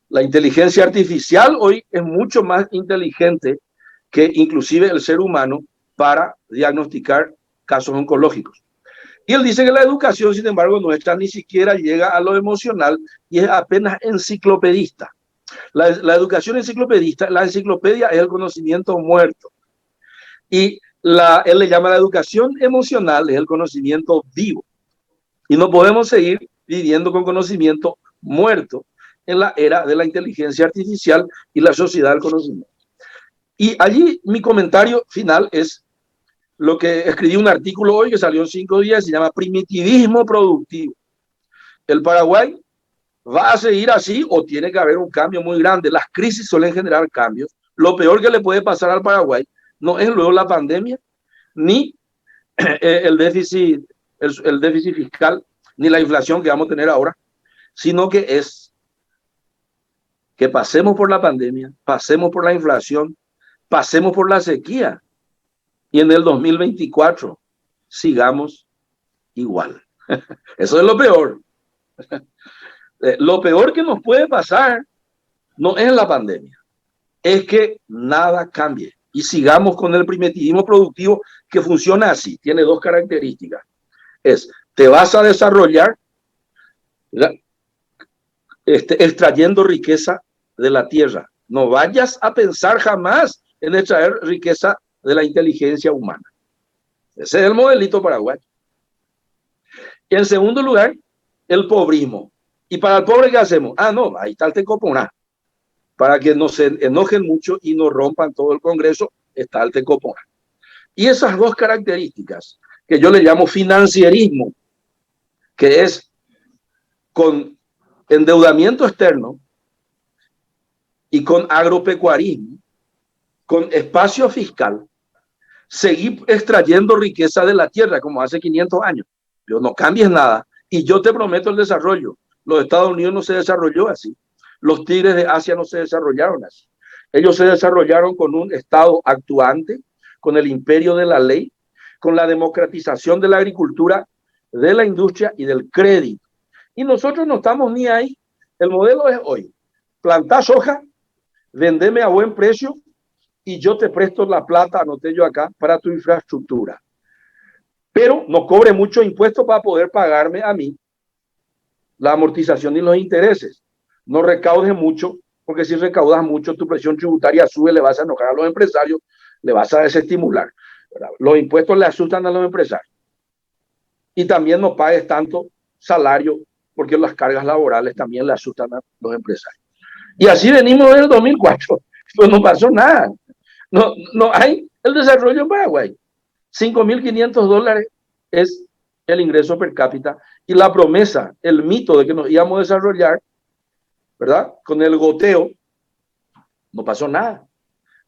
La inteligencia artificial hoy es mucho más inteligente que inclusive el ser humano para diagnosticar casos oncológicos. Y él dice que la educación, sin embargo, nuestra ni siquiera llega a lo emocional y es apenas enciclopedista. La educación enciclopedista, la enciclopedia es el conocimiento muerto. Y él le llama la educación emocional, es el conocimiento vivo. Y no podemos seguir viviendo con conocimiento muerto en la era de la inteligencia artificial y la sociedad del conocimiento. Y allí mi comentario final es lo que escribí, un artículo hoy que salió en 5 días, se llama Primitivismo Productivo. El Paraguay va a seguir así o tiene que haber un cambio muy grande. Las crisis suelen generar cambios. Lo peor que le puede pasar al Paraguay no es luego la pandemia, ni el déficit fiscal, ni la inflación que vamos a tener ahora, sino que es que pasemos por la pandemia, pasemos por la inflación, pasemos por la sequía, y en el 2024 sigamos igual. Eso es lo peor. Lo peor que nos puede pasar no es la pandemia, es que nada cambie y sigamos con el primitivismo productivo que funciona así. Tiene 2 características. Te vas a desarrollar extrayendo riqueza de la tierra. No vayas a pensar jamás en extraer riqueza de la inteligencia humana. Ese es el modelito paraguayo. Y en segundo lugar, el pobrismo. ¿Y para el pobre qué hacemos? Ah, no, ahí está el Tecoponá. Para que no se enojen mucho y no rompan todo el Congreso, está el Tecoponá. Y esas dos características, que yo le llamo financierismo, que es con endeudamiento externo y con agropecuarismo, con espacio fiscal, seguir extrayendo riqueza de la tierra como hace 500 años. Yo no cambies nada y yo te prometo el desarrollo. Los Estados Unidos no se desarrolló así. Los tigres de Asia no se desarrollaron así. Ellos se desarrollaron con un Estado actuante, con el imperio de la ley, con la democratización de la agricultura, de la industria y del crédito. Y nosotros no estamos ni ahí. El modelo es hoy: plantá soja, vendeme a buen precio y yo te presto la plata, anoté yo acá, para tu infraestructura. Pero no cobre mucho impuesto para poder pagarme a mí la amortización y los intereses. No recaudes mucho, porque si recaudas mucho, tu presión tributaria sube, le vas a enojar a los empresarios, le vas a desestimular, ¿verdad? Los impuestos le asustan a los empresarios. Y también no pagues tanto salario, porque las cargas laborales también le asustan a los empresarios. Y así venimos desde el 2004. Pues no pasó nada. No hay el desarrollo en Paraguay. $5.500 es el ingreso per cápita y la promesa, el mito de que nos íbamos a desarrollar, ¿verdad? Con el goteo, no pasó nada.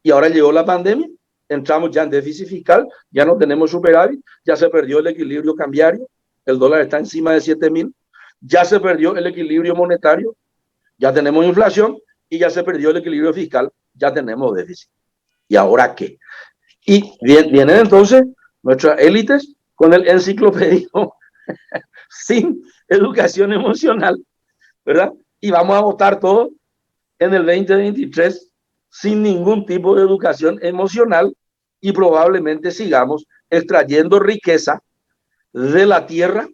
Y ahora llegó la pandemia, entramos ya en déficit fiscal, ya no tenemos superávit, ya se perdió el equilibrio cambiario, el dólar está encima de 7.000, ya se perdió el equilibrio monetario, ya tenemos inflación y ya se perdió el equilibrio fiscal, ya tenemos déficit. ¿Y ahora qué? Y vienen entonces nuestras élites con el enciclopedismo sin educación emocional, ¿verdad? Y vamos a votar todo en el 2023 sin ningún tipo de educación emocional y probablemente sigamos extrayendo riqueza de la tierra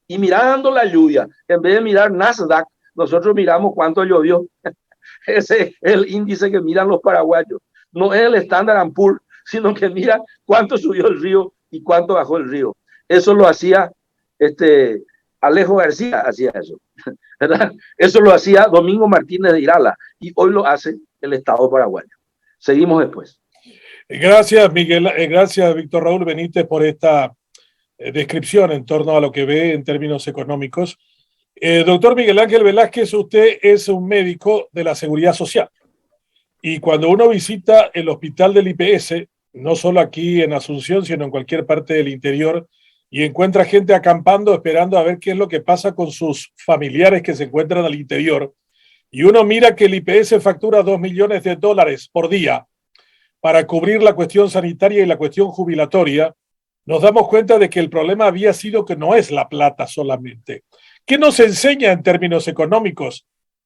y mirando la lluvia. En vez de mirar Nasdaq, nosotros miramos cuánto llovió. Ese es el índice que miran los paraguayos. No es el Standard & Poor's, sino que mira cuánto subió el río y cuánto bajó el río. Eso lo hacía Alejo García, hacía eso, ¿verdad? Eso lo hacía Domingo Martínez de Irala y hoy lo hace el Estado paraguayo. Seguimos después. Gracias, Miguel. Gracias, Víctor Raúl Benítez, por esta descripción en torno a lo que ve en términos económicos. Doctor Miguel Ángel Velázquez, usted es un médico de la Seguridad Social. Y cuando uno visita el hospital del IPS, no solo aquí en Asunción, sino en cualquier parte del interior, y encuentra gente acampando esperando a ver qué es lo que pasa con sus familiares que se encuentran al interior, y uno mira que el IPS factura $2 millones por día para cubrir la cuestión sanitaria y la cuestión jubilatoria, nos damos cuenta de que el problema había sido que no es la plata solamente. ¿Qué nos enseña en términos económicos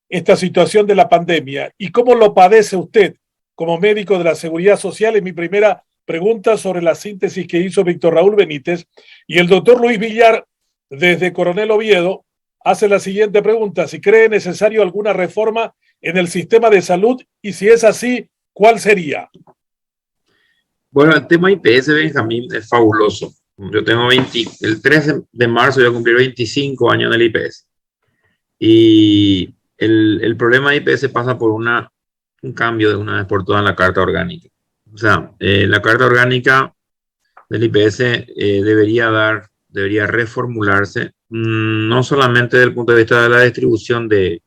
esta situación de la pandemia y cómo lo padece usted como médico de la Seguridad Social? Es mi primera pregunta sobre la síntesis que hizo Víctor Raúl Benítez. Y el doctor Luis Villar, desde Coronel Oviedo, hace la siguiente pregunta: si cree necesario alguna reforma en el sistema de salud y si es así, ¿cuál sería? Bueno, el tema IPS, Benjamín, es fabuloso. Yo tengo el 13 de marzo voy a cumplir 25 años en el IPS. Y el problema de IPS pasa por un cambio de una vez por todas en la carta orgánica. O sea, la carta orgánica del IPS debería reformularse, no solamente desde el punto de vista de la distribución del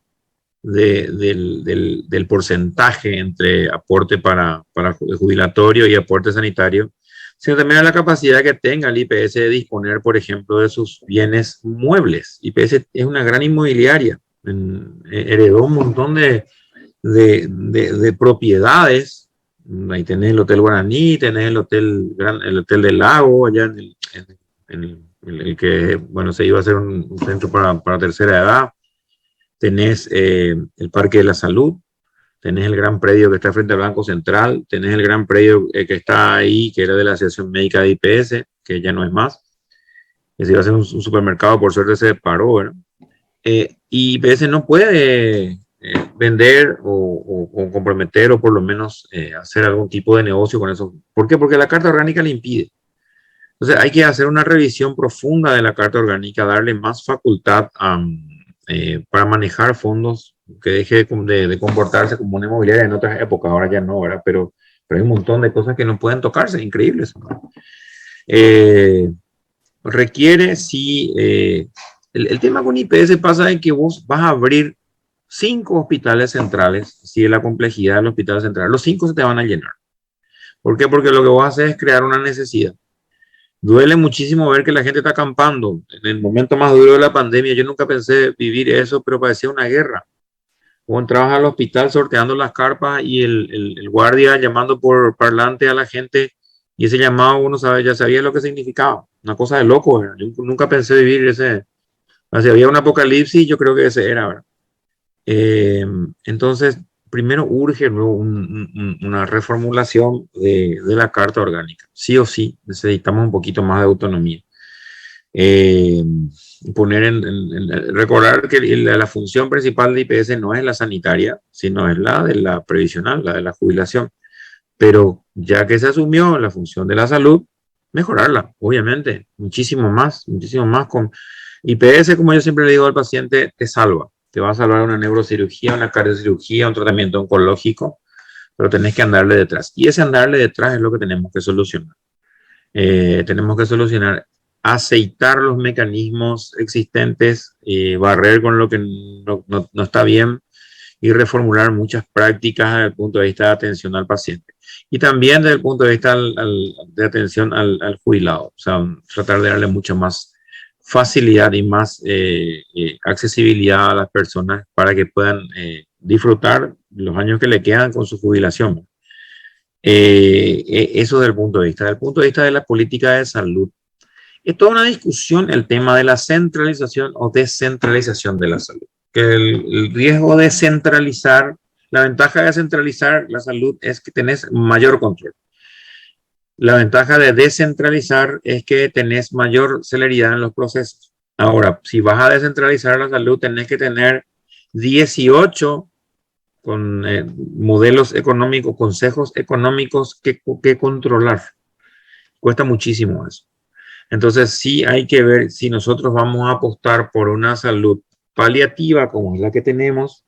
porcentaje entre aporte para jubilatorio y aporte sanitario, sino también a la capacidad que tenga el IPS de disponer, por ejemplo, de sus bienes muebles. IPS es una gran inmobiliaria, heredó un montón de propiedades. Ahí tenés el Hotel Guaraní, tenés el Hotel del Lago, allá en el que, bueno, se iba a hacer un centro para tercera edad. Tenés el Parque de la Salud, tenés el gran predio que está frente al Banco Central, tenés el gran predio que está ahí, que era de la Asociación Médica de IPS, que ya no es más, que se iba a hacer un supermercado, por suerte se paró, ¿verdad? Y IPS no puede vender o comprometer o por lo menos hacer algún tipo de negocio con eso. ¿Por qué? Porque la carta orgánica le impide. Entonces hay que hacer una revisión profunda de la carta orgánica, darle más facultad para manejar fondos, que deje de comportarse como una inmobiliaria en otras épocas, ahora ya no, ¿verdad? Pero hay un montón de cosas que no pueden tocarse, increíbles. Requiere, sí, el tema con IPS pasa de que vos vas a abrir 5 hospitales centrales, si es la complejidad del hospital central, los 5 se te van a llenar. ¿Por qué? Porque lo que vos haces es crear una necesidad. Duele muchísimo ver que la gente está acampando. En el momento más duro de la pandemia, yo nunca pensé vivir eso, pero parecía una guerra. Vos entrabas al hospital sorteando las carpas y el guardia llamando por parlante a la gente, y ese llamado uno sabe, ya sabía lo que significaba. Una cosa de loco. Yo nunca pensé vivir ese. Si había un apocalipsis, yo creo que ese era, ¿verdad? Entonces, primero urge una reformulación de la carta orgánica. Sí o sí, necesitamos un poquito más de autonomía. Recordar que la función principal de IPS no es la sanitaria, sino es la de la previsional, la de la jubilación. Pero ya que se asumió la función de la salud, mejorarla, obviamente, muchísimo más con IPS, como yo siempre le digo al paciente, te salva. Te va a salvar una neurocirugía, una cardiocirugía, un tratamiento oncológico, pero tenés que andarle detrás. Y ese andarle detrás es lo que tenemos que solucionar. Tenemos que solucionar, aceitar los mecanismos existentes, barrer con lo que no está bien y reformular muchas prácticas desde el punto de vista de atención al paciente. Y también desde el punto de vista de atención al jubilado. O sea, tratar de darle mucha más facilidad y más accesibilidad a las personas para que puedan disfrutar los años que le quedan con su jubilación. Eso desde el punto de vista de la política de salud. Es toda una discusión el tema de la centralización o descentralización de la salud. Que el riesgo de centralizar, la ventaja de centralizar la salud es que tenés mayor control. La ventaja de descentralizar es que tenés mayor celeridad en los procesos. Ahora, si vas a descentralizar la salud, tenés que tener 18 con modelos económicos, consejos económicos que controlar. Cuesta muchísimo eso. Entonces, sí hay que ver si nosotros vamos a apostar por una salud paliativa como es la que tenemos,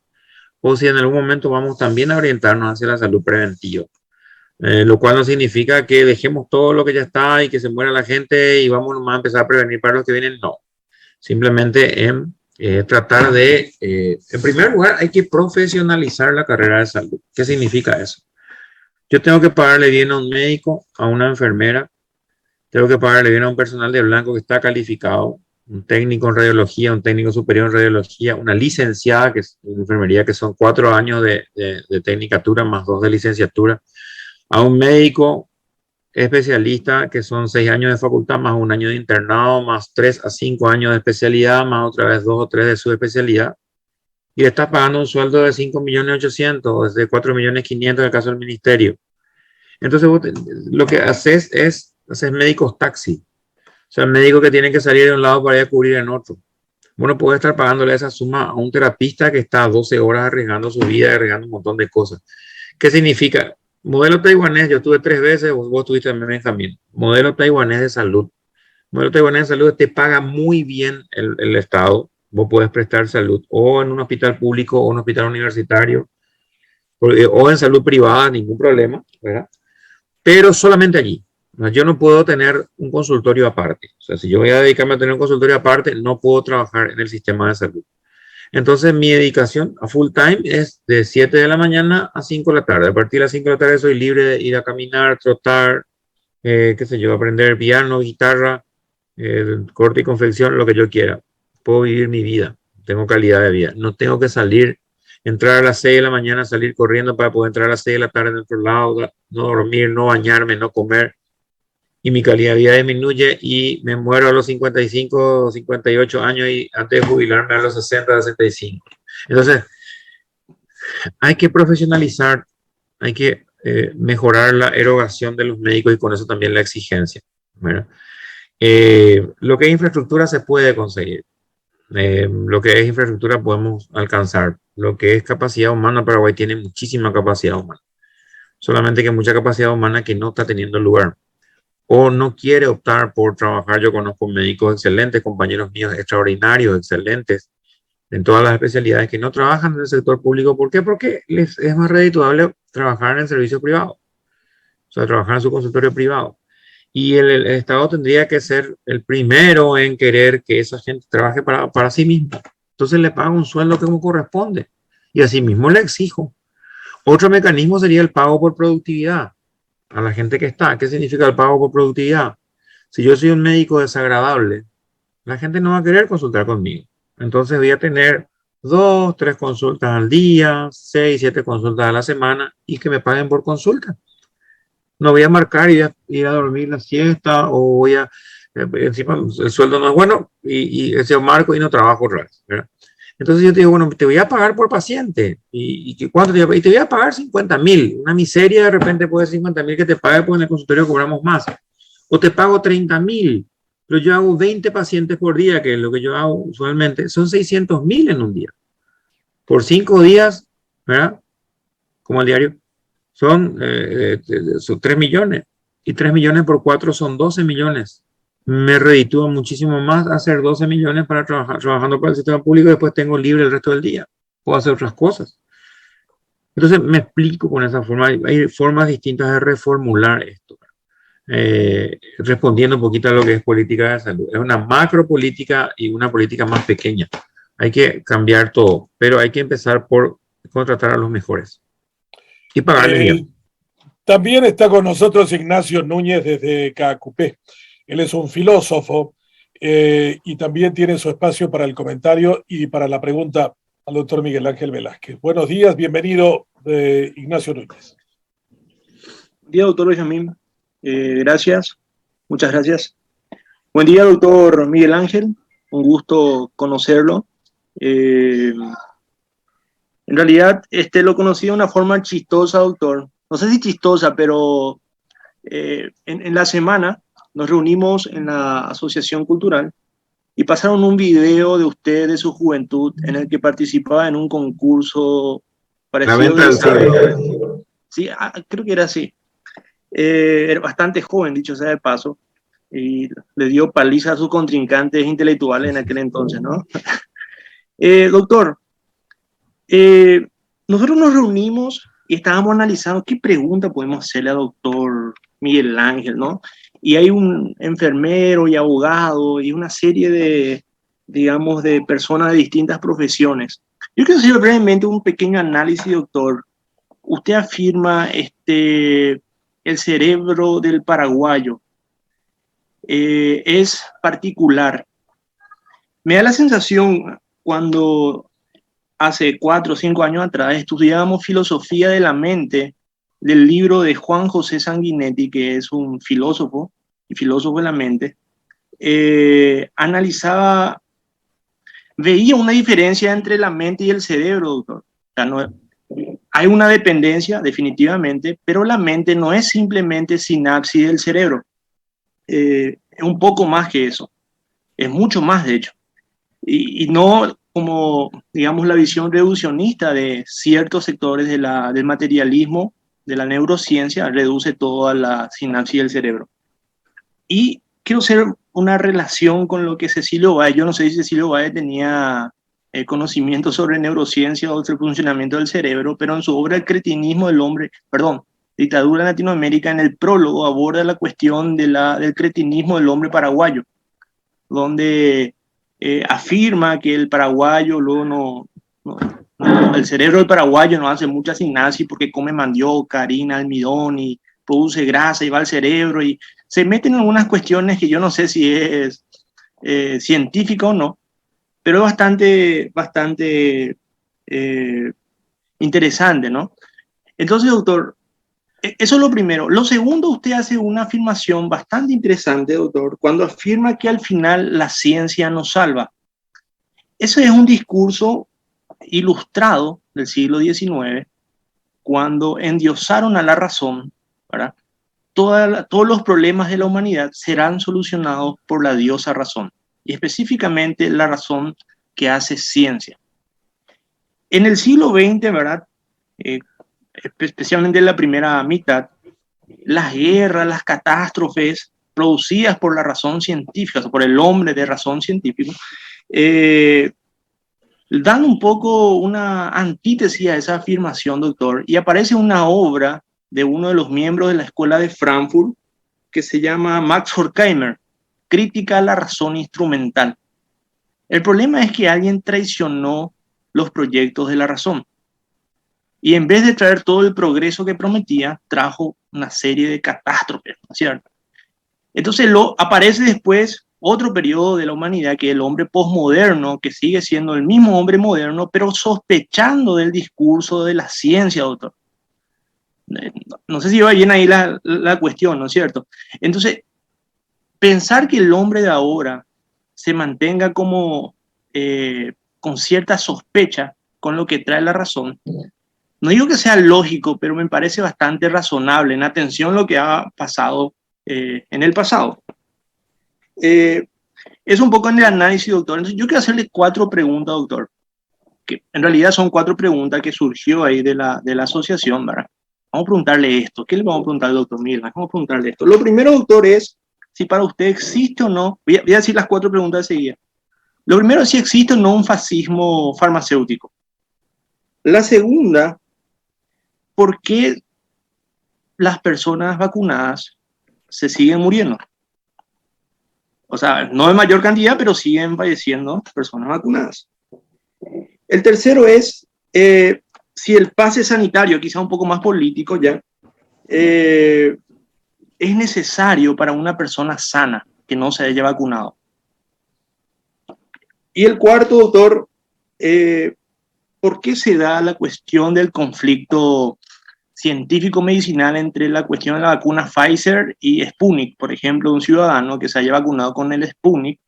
o si en algún momento vamos también a orientarnos hacia la salud preventiva. Lo cual no significa que dejemos todo lo que ya está y que se muera la gente y vamos a empezar a prevenir para los que vienen. No. Simplemente tratar de, en primer lugar, hay que profesionalizar la carrera de salud. ¿Qué significa eso? Yo tengo que pagarle bien a un médico, a una enfermera, tengo que pagarle bien a un personal de blanco que está calificado, un técnico en radiología, un técnico superior en radiología, una licenciada que es en enfermería, que son 4 años de tecnicatura más 2 de licenciatura, a un médico especialista que son 6 años de facultad más 1 año de internado más 3 a 5 años de especialidad más otra vez 2 o 3 de su especialidad, y le estás pagando un sueldo de 5.800.000 de 4.500.000 en el caso del ministerio. Entonces vos lo que haces es médicos taxi, o sea, el médico que tiene que salir de un lado para ir a cubrir en otro. Bueno, puede estar pagándole esa suma a un terapista que está 12 horas arriesgando su vida, arriesgando un montón de cosas. ¿Qué significa? Modelo taiwanés, yo estuve 3 veces, vos tuviste también, Benjamín. Modelo taiwanés de salud. Modelo taiwanés de salud te paga muy bien el Estado. Vos podés prestar salud o en un hospital público o un hospital universitario o en salud privada, ningún problema, ¿verdad? Pero solamente allí. Yo no puedo tener un consultorio aparte. O sea, si yo voy a dedicarme a tener un consultorio aparte, no puedo trabajar en el sistema de salud. Entonces, mi dedicación a full time es de 7 de la mañana a 5 de la tarde. A partir de las 5 de la tarde soy libre de ir a caminar, trotar, qué sé yo, aprender piano, guitarra, corte y confección, lo que yo quiera. Puedo vivir mi vida, tengo calidad de vida. No tengo que salir, entrar a las 6 de la mañana, salir corriendo para poder entrar a las 6 de la tarde en otro lado, no dormir, no bañarme, no comer. Y mi calidad de vida disminuye y me muero a los 55, 58 años y antes de jubilarme a los 60, 65. Entonces, hay que profesionalizar, hay que mejorar la erogación de los médicos y con eso también la exigencia, ¿verdad? Lo que es infraestructura se puede conseguir. Lo que es infraestructura podemos alcanzar. Lo que es capacidad humana, Paraguay tiene muchísima capacidad humana. Solamente que mucha capacidad humana que no está teniendo lugar. O no quiere optar por trabajar. Yo conozco médicos excelentes, compañeros míos extraordinarios, excelentes, en todas las especialidades que no trabajan en el sector público. ¿Por qué? Porque les es más redituable trabajar en el servicio privado. O sea, trabajar en su consultorio privado. Y el Estado tendría que ser el primero en querer que esa gente trabaje para sí misma. Entonces le pago un sueldo como corresponde. Y así mismo le exijo. Otro mecanismo sería el pago por productividad a la gente que está. ¿Qué significa el pago por productividad? Si yo soy un médico desagradable, la gente no va a querer consultar conmigo. Entonces voy a tener 2, 3 consultas al día, 6, 7 consultas a la semana y que me paguen por consulta. No voy a marcar y voy a ir a dormir la siesta o voy a, encima el sueldo no es bueno y ese marco y no trabajo otra vez, ¿verdad? Entonces yo te digo, bueno, te voy a pagar por paciente. ¿Y cuánto te voy a pagar? Y te voy a pagar 50.000. Una miseria de repente puede ser 50.000 que te pague porque en el consultorio cobramos más. O te pago 30.000. Pero yo hago 20 pacientes por día, que es lo que yo hago usualmente. Son 600.000 en un día. Por 5 días, ¿verdad? Como al diario. Son 3 millones. Y 3 millones por 4 son 12 millones. Me reditúa muchísimo más hacer 12 millones para trabajar trabajando para el sistema público y después tengo libre el resto del día. Puedo hacer otras cosas. Entonces me explico con esa forma. Hay formas distintas de reformular esto. Respondiendo un poquito a lo que es política de salud. Es una macro política y una política más pequeña. Hay que cambiar todo, pero hay que empezar por contratar a los mejores y pagarles bien. También está con nosotros Ignacio Núñez desde Caacupé. Él es un filósofo y también tiene su espacio para el comentario y para la pregunta al doctor Miguel Ángel Velázquez. Buenos días, bienvenido Ignacio Núñez. Buen día, doctor Benjamín. Gracias, muchas gracias. Buen día, doctor Miguel Ángel. Un gusto conocerlo. En realidad, lo conocí de una forma chistosa, doctor. No sé si chistosa, pero en la semana nos reunimos en la Asociación Cultural y pasaron un video de usted de su juventud en el que participaba en un concurso parecido. Sí, creo que era así. Era bastante joven, dicho sea de paso, y le dio paliza a sus contrincantes intelectuales en aquel entonces, ¿no? Doctor, nosotros nos reunimos y estábamos analizando qué pregunta podemos hacerle al doctor Miguel Ángel, ¿no? Y hay un enfermero y abogado y una serie de, digamos, de personas de distintas profesiones. Yo quiero hacer brevemente un pequeño análisis, doctor. Usted afirma el cerebro del paraguayo es particular. Me da la sensación cuando hace 4 o 5 años atrás estudiábamos filosofía de la mente del libro de Juan José Sanguinetti, que es un filósofo y filósofo de la mente, analizaba, veía una diferencia entre la mente y el cerebro, doctor. O sea, no, hay una dependencia, definitivamente, pero la mente no es simplemente sinapsis del cerebro. Es un poco más que eso. Es mucho más, de hecho. Y no como, digamos, la visión reduccionista de ciertos sectores del materialismo, de la neurociencia, reduce todo a la sinapsis del cerebro. Y quiero hacer una relación con lo que Cecilio Báez, yo no sé si Cecilio Báez tenía conocimiento sobre neurociencia o sobre el funcionamiento del cerebro, pero en su obra El cretinismo del hombre, Dictadura en Latinoamérica, en el prólogo aborda la cuestión del cretinismo del hombre paraguayo, donde afirma que el paraguayo luego el cerebro del paraguayo no hace mucha sinapsis porque come mandioca, harina, almidón y produce grasa y va al cerebro y se meten en algunas cuestiones que yo no sé si es científico o no, pero es bastante interesante, ¿no? Entonces, doctor, eso es lo primero. Lo segundo, usted hace una afirmación bastante interesante, doctor, cuando afirma que al final la ciencia nos salva. Ese es un discurso ilustrado del siglo XIX, cuando endiosaron a la razón, ¿verdad? Todos los problemas de la humanidad serán solucionados por la diosa razón. Y específicamente la razón que hace ciencia. En el siglo XX, ¿verdad? Especialmente en la primera mitad, las guerras, las catástrofes producidas por la razón científica, o por el hombre de razón científica, dan un poco una antítesis a esa afirmación, doctor, y aparece una obra de uno de los miembros de la Escuela de Frankfurt que se llama Max Horkheimer, Crítica a la razón instrumental. El problema es que alguien traicionó los proyectos de la razón y en vez de traer todo el progreso que prometía, trajo una serie de catástrofes, ¿no es cierto? Entonces aparece después otro periodo de la humanidad, que es el hombre posmoderno, que sigue siendo el mismo hombre moderno, pero sospechando del discurso de la ciencia, doctor. No sé si va bien ahí la cuestión, ¿no es cierto? Entonces, pensar que el hombre de ahora se mantenga como con cierta sospecha con lo que trae la razón, no digo que sea lógico, pero me parece bastante razonable en atención a lo que ha pasado en el pasado. Es un poco en el análisis, doctor. Entonces, yo quiero hacerle 4 preguntas, doctor, que en realidad son 4 preguntas que surgió ahí de la asociación, ¿verdad? Vamos a preguntarle esto. ¿Qué le vamos a preguntar al doctor Milman? Vamos a preguntarle esto. Lo primero, doctor, es si para usted existe o no, voy a decir las 4 preguntas de seguida. Lo primero es si existe o no un fascismo farmacéutico. La segunda, ¿por qué las personas vacunadas se siguen muriendo? O sea, no en mayor cantidad, pero siguen falleciendo personas vacunadas. El tercero es si el pase sanitario, quizá un poco más político ya, es necesario para una persona sana que no se haya vacunado. Y el cuarto, doctor, ¿por qué se da la cuestión del conflicto científico-medicinal entre la cuestión de la vacuna Pfizer y Sputnik? Por ejemplo, un ciudadano que se haya vacunado con el Sputnik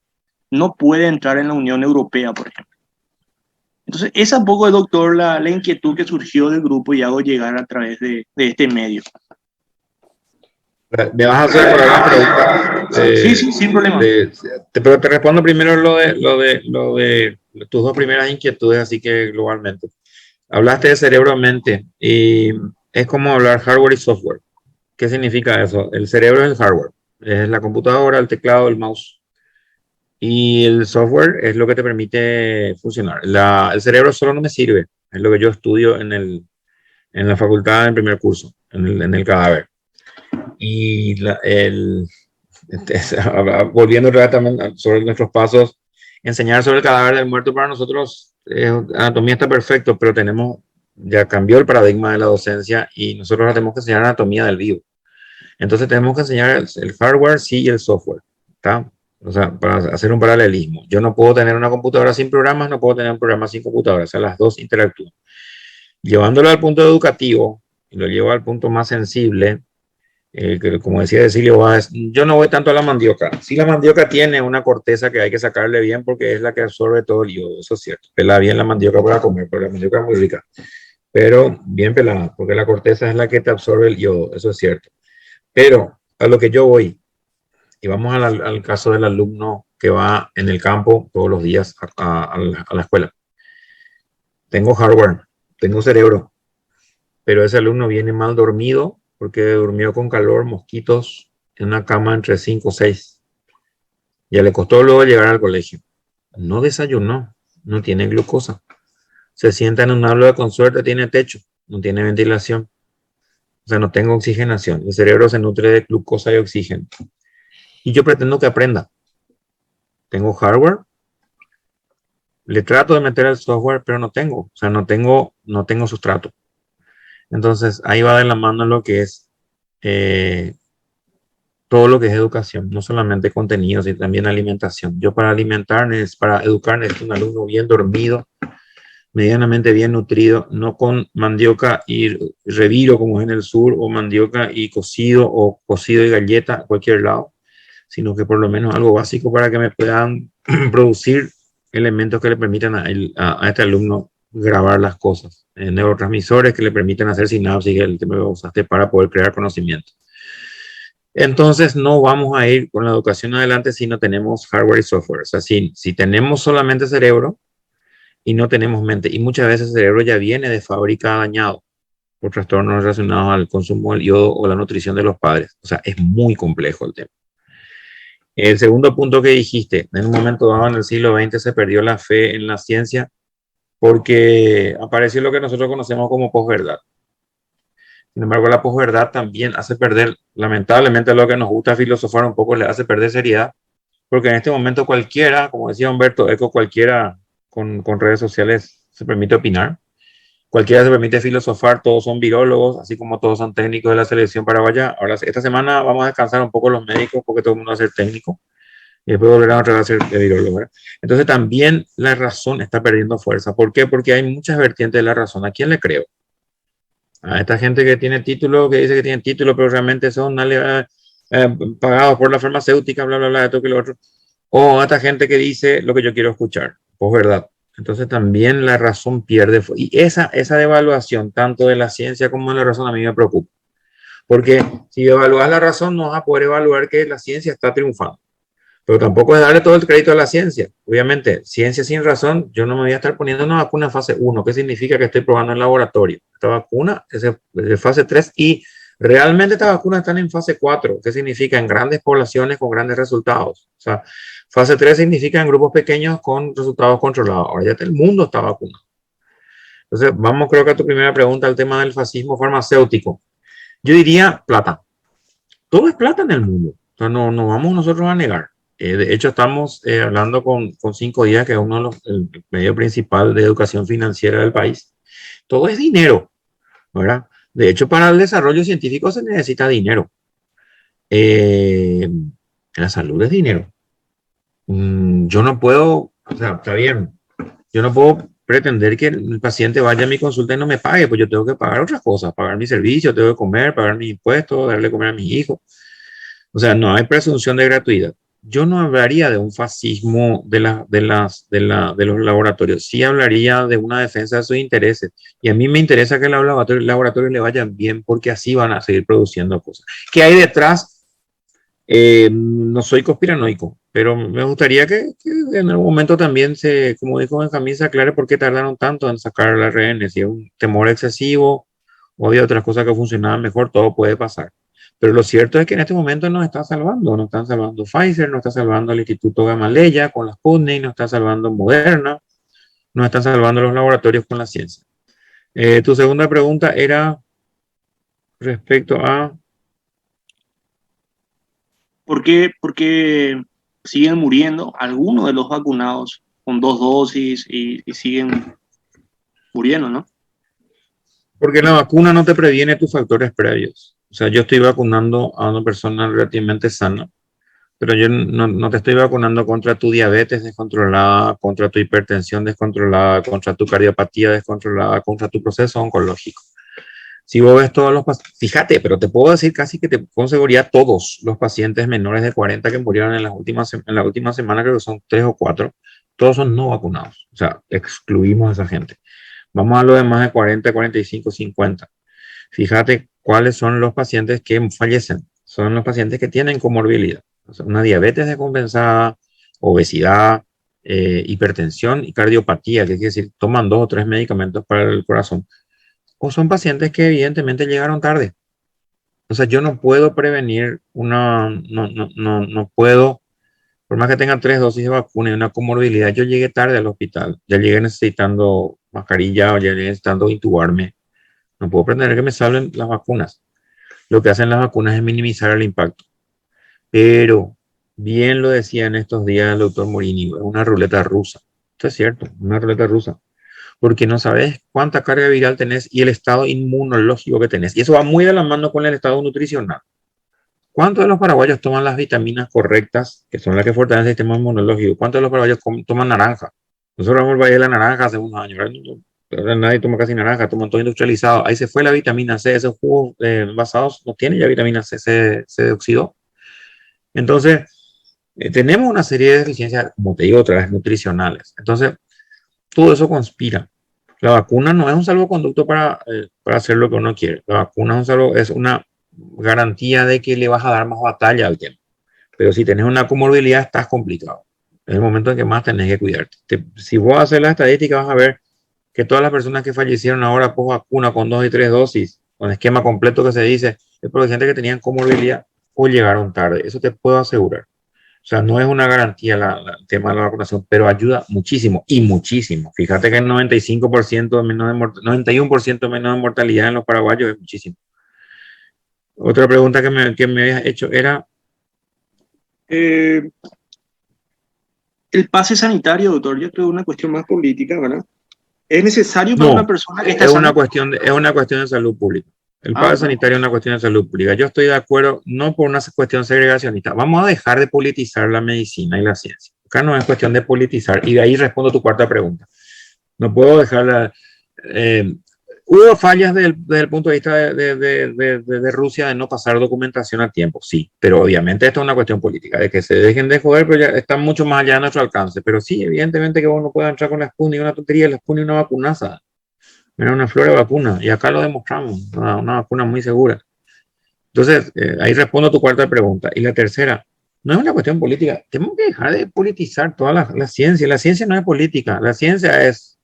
no puede entrar en la Unión Europea, por ejemplo. Entonces, esa un poco, doctor, la inquietud que surgió del grupo y hago llegar a través de este medio. ¿Me vas a hacer por alguna pregunta? Sí, sin problema. Pero te respondo primero lo de tus 2 primeras inquietudes, así que globalmente. Hablaste de cerebro-mente y es como hablar hardware y software. ¿Qué significa eso? El cerebro es el hardware, es la computadora, el teclado, el mouse. Y el software es lo que te permite funcionar. El cerebro solo no me sirve, es lo que yo estudio en la facultad en primer curso, en el cadáver. Y volviendo también sobre nuestros pasos, enseñar sobre el cadáver del muerto para nosotros, anatomía está perfecto, pero ya cambió el paradigma de la docencia y nosotros ahora tenemos que enseñar anatomía del vivo. Entonces tenemos que enseñar el hardware, sí, y el software, ¿está? O sea, para hacer un paralelismo. Yo no puedo tener una computadora sin programas, no puedo tener un programa sin computadora, o sea, las dos interactúan. Llevándolo al punto educativo, y lo llevo al punto más sensible, que como decía Cecilio Báez, yo no voy tanto a la mandioca. Sí, la mandioca tiene una corteza que hay que sacarle bien porque es la que absorbe todo el yodo, eso es cierto. Pela bien la mandioca para comer, porque la mandioca es muy rica. Pero bien pelada, porque la corteza es la que te absorbe el yodo, eso es cierto. Pero a lo que yo voy, y vamos al caso del alumno que va en el campo todos los días a la escuela. Tengo hardware, tengo cerebro, pero ese alumno viene mal dormido porque durmió con calor, mosquitos, en una cama entre 5 o 6. Ya le costó luego llegar al colegio. No desayunó, no tiene glucosa. Se sienta en un aula con suerte, tiene techo, no tiene ventilación. O sea, no tengo oxigenación. El cerebro se nutre de glucosa y oxígeno. Y yo pretendo que aprenda. Tengo hardware, le trato de meter el software, pero no tengo. O sea, no tengo sustrato. Entonces, ahí va de la mano lo que es todo lo que es educación, no solamente contenidos, sino también alimentación. Yo para educar, necesito un alumno bien dormido, medianamente bien nutrido, no con mandioca y reviro como es en el sur, o mandioca y cocido, o cocido y galleta a cualquier lado, sino que por lo menos algo básico para que me puedan producir elementos que le permitan a este alumno grabar las cosas, neurotransmisores que le permitan hacer sinapsis, el tema que usaste para poder crear conocimiento. Entonces no vamos a ir con la educación adelante si no tenemos hardware y software. O sea, si tenemos solamente cerebro, y no tenemos mente. Y muchas veces el cerebro ya viene de fábrica dañado por trastornos relacionados al consumo del yodo o la nutrición de los padres. O sea, es muy complejo el tema. El segundo punto que dijiste, en un momento dado en el siglo XX se perdió la fe en la ciencia porque apareció lo que nosotros conocemos como posverdad. Sin embargo, la posverdad también hace perder, lamentablemente, lo que nos gusta filosofar un poco, le hace perder seriedad, porque en este momento cualquiera, como decía Humberto Eco, cualquiera con redes sociales se permite opinar, cualquiera se permite filosofar, todos son virólogos, así como todos son técnicos de la selección paraguaya. Ahora, esta semana vamos a descansar un poco los médicos, porque todo el mundo va a ser técnico, y después volverán otra vez a ser virólogo, ¿verdad? Entonces también la razón está perdiendo fuerza. ¿Por qué? Porque hay muchas vertientes de la razón. ¿A quién le creo? A esta gente que tiene título, que dice que tiene título, pero realmente son pagados por la farmacéutica, bla, bla, bla, esto que lo otro. O a esta gente que dice lo que yo quiero escuchar, pues verdad. Entonces también la razón pierde. Y esa devaluación, tanto de la ciencia como de la razón, a mí me preocupa. Porque si evalúas la razón, no vas a poder evaluar que la ciencia está triunfando. Pero tampoco es darle todo el crédito a la ciencia. Obviamente, ciencia sin razón, yo no me voy a estar poniendo una vacuna en fase 1. ¿Qué significa? Que estoy probando en laboratorio. Esta vacuna es de fase 3 y realmente estas vacunas están en fase 4. ¿Qué significa? En grandes poblaciones con grandes resultados. O sea, fase 3 significa en grupos pequeños con resultados controlados. Ahora ya el mundo está vacunado. Entonces, vamos creo que a tu primera pregunta, el tema del fascismo farmacéutico. Yo diría plata. Todo es plata en el mundo. O sea, no vamos nosotros a negar. De hecho, estamos hablando con 5 días, que es uno de los el medio principal de educación financiera del país. Todo es dinero, ¿verdad? De hecho, para el desarrollo científico se necesita dinero. La salud es dinero. Yo no puedo, o sea, está bien, yo no puedo pretender que el paciente vaya a mi consulta y no me pague, pues yo tengo que pagar otras cosas, pagar mi servicio, tengo que comer, pagar mis impuestos, darle de comer a mis hijos. O sea, no hay presunción de gratuidad. Yo no hablaría de un fascismo de los laboratorios, sí hablaría de una defensa de sus intereses. Y a mí me interesa que los laboratorios le vayan bien porque así van a seguir produciendo cosas. ¿Qué hay detrás? No soy conspiranoico, pero me gustaría que en algún momento también como dijo Benjamín, se aclare por qué tardaron tanto en sacar las rehenes. Si es un temor excesivo o había otras cosas que funcionaban mejor, todo puede pasar. Pero lo cierto es que en este momento nos están salvando Pfizer, nos está salvando el Instituto Gamaleya con las Sputnik, nos está salvando Moderna, nos están salvando los laboratorios con la ciencia. Tu segunda pregunta era respecto a... ¿Por qué siguen muriendo algunos de los vacunados con 2 dosis y siguen muriendo, ¿no? Porque la vacuna no te previene tus factores previos. O sea, yo estoy vacunando a una persona relativamente sana, pero yo no te estoy vacunando contra tu diabetes descontrolada, contra tu hipertensión descontrolada, contra tu cardiopatía descontrolada, contra tu proceso oncológico. Si vos ves todos los pacientes, fíjate, pero te puedo decir casi que con seguridad todos los pacientes menores de 40 que murieron en la última semana, creo que son 3 o 4, todos son no vacunados. O sea, excluimos a esa gente. Vamos a lo de más de 40, 45, 50. Fíjate cuáles son los pacientes que fallecen. Son los pacientes que tienen comorbilidad. O sea, una diabetes descompensada, obesidad, hipertensión y cardiopatía, que quiere decir, toman 2 o 3 medicamentos para el corazón. O son pacientes que evidentemente llegaron tarde. O sea, yo no puedo prevenir no puedo, por más que tenga 3 dosis de vacuna y una comorbilidad, yo llegué tarde al hospital. Ya llegué necesitando mascarilla o ya llegué necesitando intubarme. No puedo pretender que me salven las vacunas. Lo que hacen las vacunas es minimizar el impacto. Pero, bien lo decía en estos días el doctor Morini, es una ruleta rusa. Esto es cierto, una ruleta rusa. Porque no sabes cuánta carga viral tenés y el estado inmunológico que tenés. Y eso va muy de la mano con el estado nutricional. ¿Cuántos de los paraguayos toman las vitaminas correctas, que son las que fortalecen el sistema inmunológico? ¿Cuántos de los paraguayos toman naranja? Nosotros vamos al Valle de la Naranja hace unos años. Ahora nadie toma casi naranja, toman todo industrializado. Ahí se fue la vitamina C. Esos jugos basados no tienen ya vitamina C, se oxidó. Entonces, tenemos una serie de deficiencias, como te digo otra vez, nutricionales. Entonces, todo eso conspira. La vacuna no es un salvoconducto para hacer lo que uno quiere. La vacuna es una garantía de que le vas a dar más batalla al tiempo. Pero si tenés una comorbilidad, estás complicado. Es el momento en que más tenés que cuidarte. Si vos haces la estadística, vas a ver que todas las personas que fallecieron ahora post vacuna con 2 y 3 dosis, con esquema completo que se dice, es porque gente que tenían comorbilidad o llegaron tarde. Eso te puedo asegurar. O sea, no es una garantía el tema de la vacunación, pero ayuda muchísimo y muchísimo. Fíjate que el 95% menos de 91% menos de mortalidad en los paraguayos es muchísimo. Otra pregunta que me habías hecho era... El pase sanitario, doctor, yo creo que es una cuestión más política, ¿verdad? ¿Es necesario para una persona que está es sana? es una cuestión de salud pública. El pase Bueno. sanitario es una cuestión de salud pública. Yo estoy de acuerdo, no por una cuestión segregacionista. Vamos a dejar de politizar la medicina y la ciencia. Acá no es cuestión de politizar. Y de ahí respondo tu cuarta pregunta. No puedo dejarla... ¿Hubo fallas desde el punto de vista de Rusia de no pasar documentación a tiempo? Sí, pero obviamente esto es una cuestión política, de que se dejen de joder, pero ya está mucho más allá de nuestro alcance. Pero sí, evidentemente que uno puede entrar con la Sputnik, una tontería, la Sputnik una vacunaza, era una flor de vacuna, y acá lo demostramos, una vacuna muy segura. Entonces, ahí respondo a tu cuarta pregunta. Y la tercera, no es una cuestión política, tenemos que dejar de politizar toda la ciencia. La ciencia no es política, la ciencia es...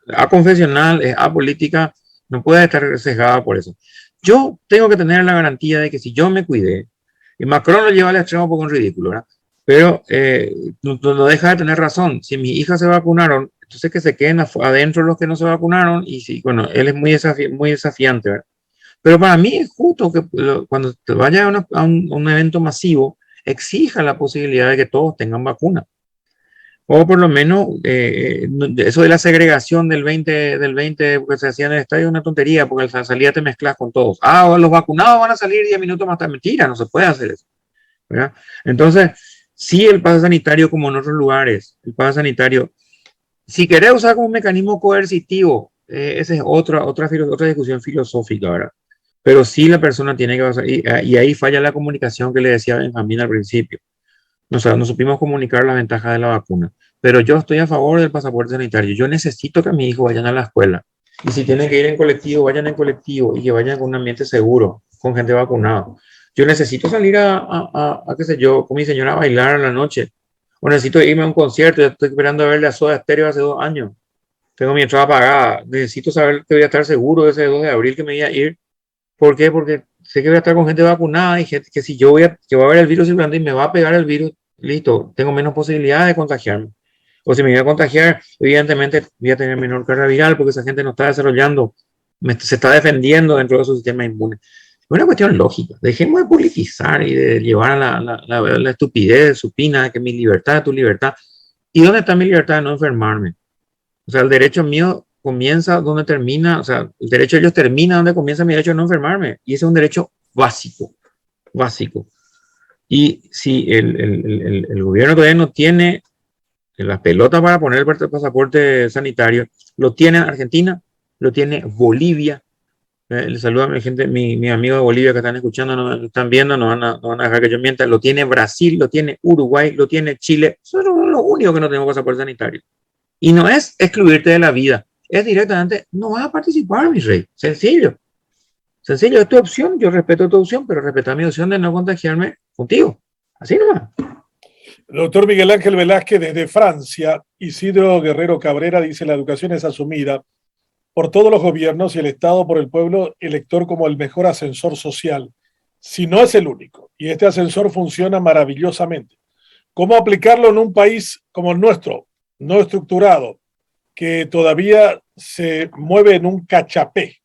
aconfesional, es apolítica, no puede estar sesgada por eso. Yo tengo que tener la garantía de que si yo me cuidé, y Macron lo lleva al extremo porque es ridículo, ¿verdad? Pero no deja de tener razón. Si mis hijas se vacunaron, entonces que se queden adentro los que no se vacunaron, y sí, bueno, él es muy desafiante, ¿verdad? Pero para mí es justo que cuando te vayas a un evento masivo, exija la posibilidad de que todos tengan vacuna. O por lo menos eso de la segregación del 20 que se hacía en el estadio es una tontería, porque al salir te mezclas con todos. Los vacunados van a salir 10 minutos más tarde. Mentira, no se puede hacer eso, ¿verdad? Entonces, sí, el pase sanitario, como en otros lugares, el pase sanitario, si querés usar como un mecanismo coercitivo, esa es otra discusión filosófica, ¿verdad? Pero sí la persona tiene que pasar, y ahí falla la comunicación que le decía Benjamín al principio. O sea, no supimos comunicar las ventajas de la vacuna. Pero yo estoy a favor del pasaporte sanitario. Yo necesito que mis hijos vayan a la escuela. Y si tienen que ir en colectivo, vayan en colectivo y que vayan con un ambiente seguro, con gente vacunada. Yo necesito salir qué sé yo, con mi señora a bailar a la noche. O necesito irme a un concierto. Yo estoy esperando a ver la Soda Stereo hace 2 años. Tengo mi entrada pagada. Necesito saber que voy a estar seguro de ese 2 de abril que me voy a ir. ¿Por qué? Porque sé que voy a estar con gente vacunada y gente que si yo que va a ver el virus circulando y me va a pegar el virus, listo, tengo menos posibilidades de contagiarme. O si me voy a contagiar, evidentemente voy a tener menor carga viral porque esa gente no está desarrollando, se está defendiendo dentro de su sistema inmune. Es una cuestión lógica. Dejemos de politizar y de llevar a la estupidez supina de que mi libertad es tu libertad. ¿Y dónde está mi libertad de no enfermarme? O sea, el derecho mío comienza donde termina, o sea, el derecho de ellos termina donde comienza mi derecho de no enfermarme. Y ese es un derecho básico, básico. Y si el gobierno todavía no tiene las pelotas para poner el pasaporte sanitario, lo tiene Argentina, lo tiene Bolivia. Les saludo a mi gente, mi amigo de Bolivia que están escuchando, no están viendo, no van a dejar que yo mienta. Lo tiene Brasil, lo tiene Uruguay, lo tiene Chile. Son los únicos que no tenemos pasaporte sanitario. Y no es excluirte de la vida, es directamente, no vas a participar, mi rey. Sencillo. Sencillo, es tu opción, yo respeto tu opción, pero respeta mi opción de no contagiarme contigo. Así nomás. Doctor Miguel Ángel Velázquez, desde Francia, Isidro Guerrero Cabrera dice: la educación es asumida por todos los gobiernos y el Estado por el pueblo elector como el mejor ascensor social, si no es el único. Y este ascensor funciona maravillosamente. ¿Cómo aplicarlo en un país como el nuestro, no estructurado, que todavía se mueve en un cachapé,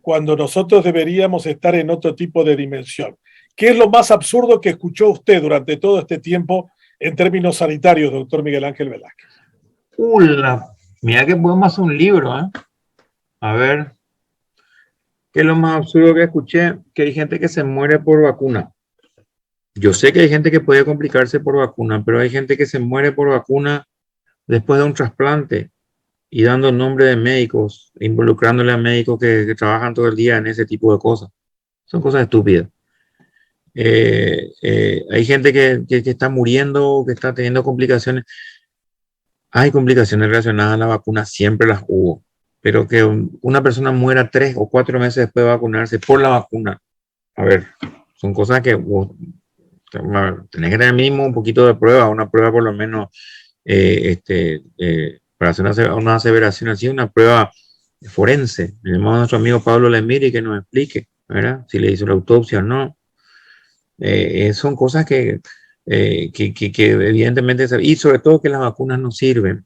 cuando nosotros deberíamos estar en otro tipo de dimensión? ¿Qué es lo más absurdo que escuchó usted durante todo este tiempo en términos sanitarios, doctor Miguel Ángel Velázquez? Mira que podemos hacer un libro, ¿eh? A ver, ¿qué es lo más absurdo que escuché? Que hay gente que se muere por vacuna. Yo sé que hay gente que puede complicarse por vacuna, pero hay gente que se muere por vacuna después de un trasplante y dando nombre de médicos, involucrándole a médicos que trabajan todo el día en ese tipo de cosas. Son cosas estúpidas. Hay gente que está muriendo, que está teniendo complicaciones. Hay complicaciones relacionadas a la vacuna, siempre las hubo. Pero que una persona muera 3 o 4 meses después de vacunarse por la vacuna, a ver, son cosas que Tenés que tener mínimo un poquito de prueba, una prueba por lo menos para hacer una aseveración así, una prueba forense. Le llamamos a nuestro amigo Pablo Lemiri que nos explique, ¿verdad? Si le hizo la autopsia o no. Son cosas que evidentemente, y sobre todo que las vacunas no sirven,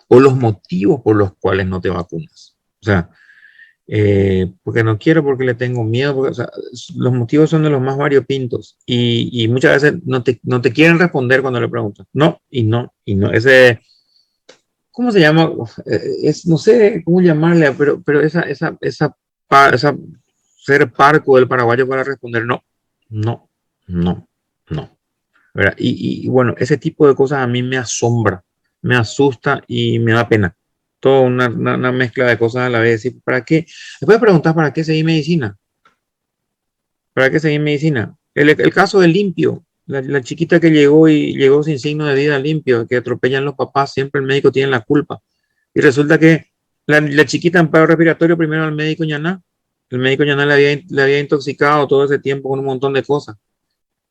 o los motivos por los cuales no te vacunas. O sea, porque no quiero, porque le tengo miedo, porque, o sea, los motivos son de los más variopintos y muchas veces no te quieren responder cuando le preguntas. No, y no, y no. Ese, ¿cómo se llama? No sé cómo llamarle, pero esa ser parco del paraguayo para responder no, no, no, no. ¿Verdad? Y bueno, ese tipo de cosas a mí me asombra, me asusta y me da pena. Toda una mezcla de cosas a la vez. ¿Sí? ¿Para qué? Me puedes preguntar, ¿para qué seguir medicina? ¿Para qué seguir medicina? El caso del Limpio, la chiquita que llegó sin signo de vida limpio, que atropellan los papás, siempre el médico tiene la culpa. Y resulta que la chiquita en paro respiratorio, primero al médico Ñaná. El médico Ñaná le había intoxicado todo ese tiempo con un montón de cosas.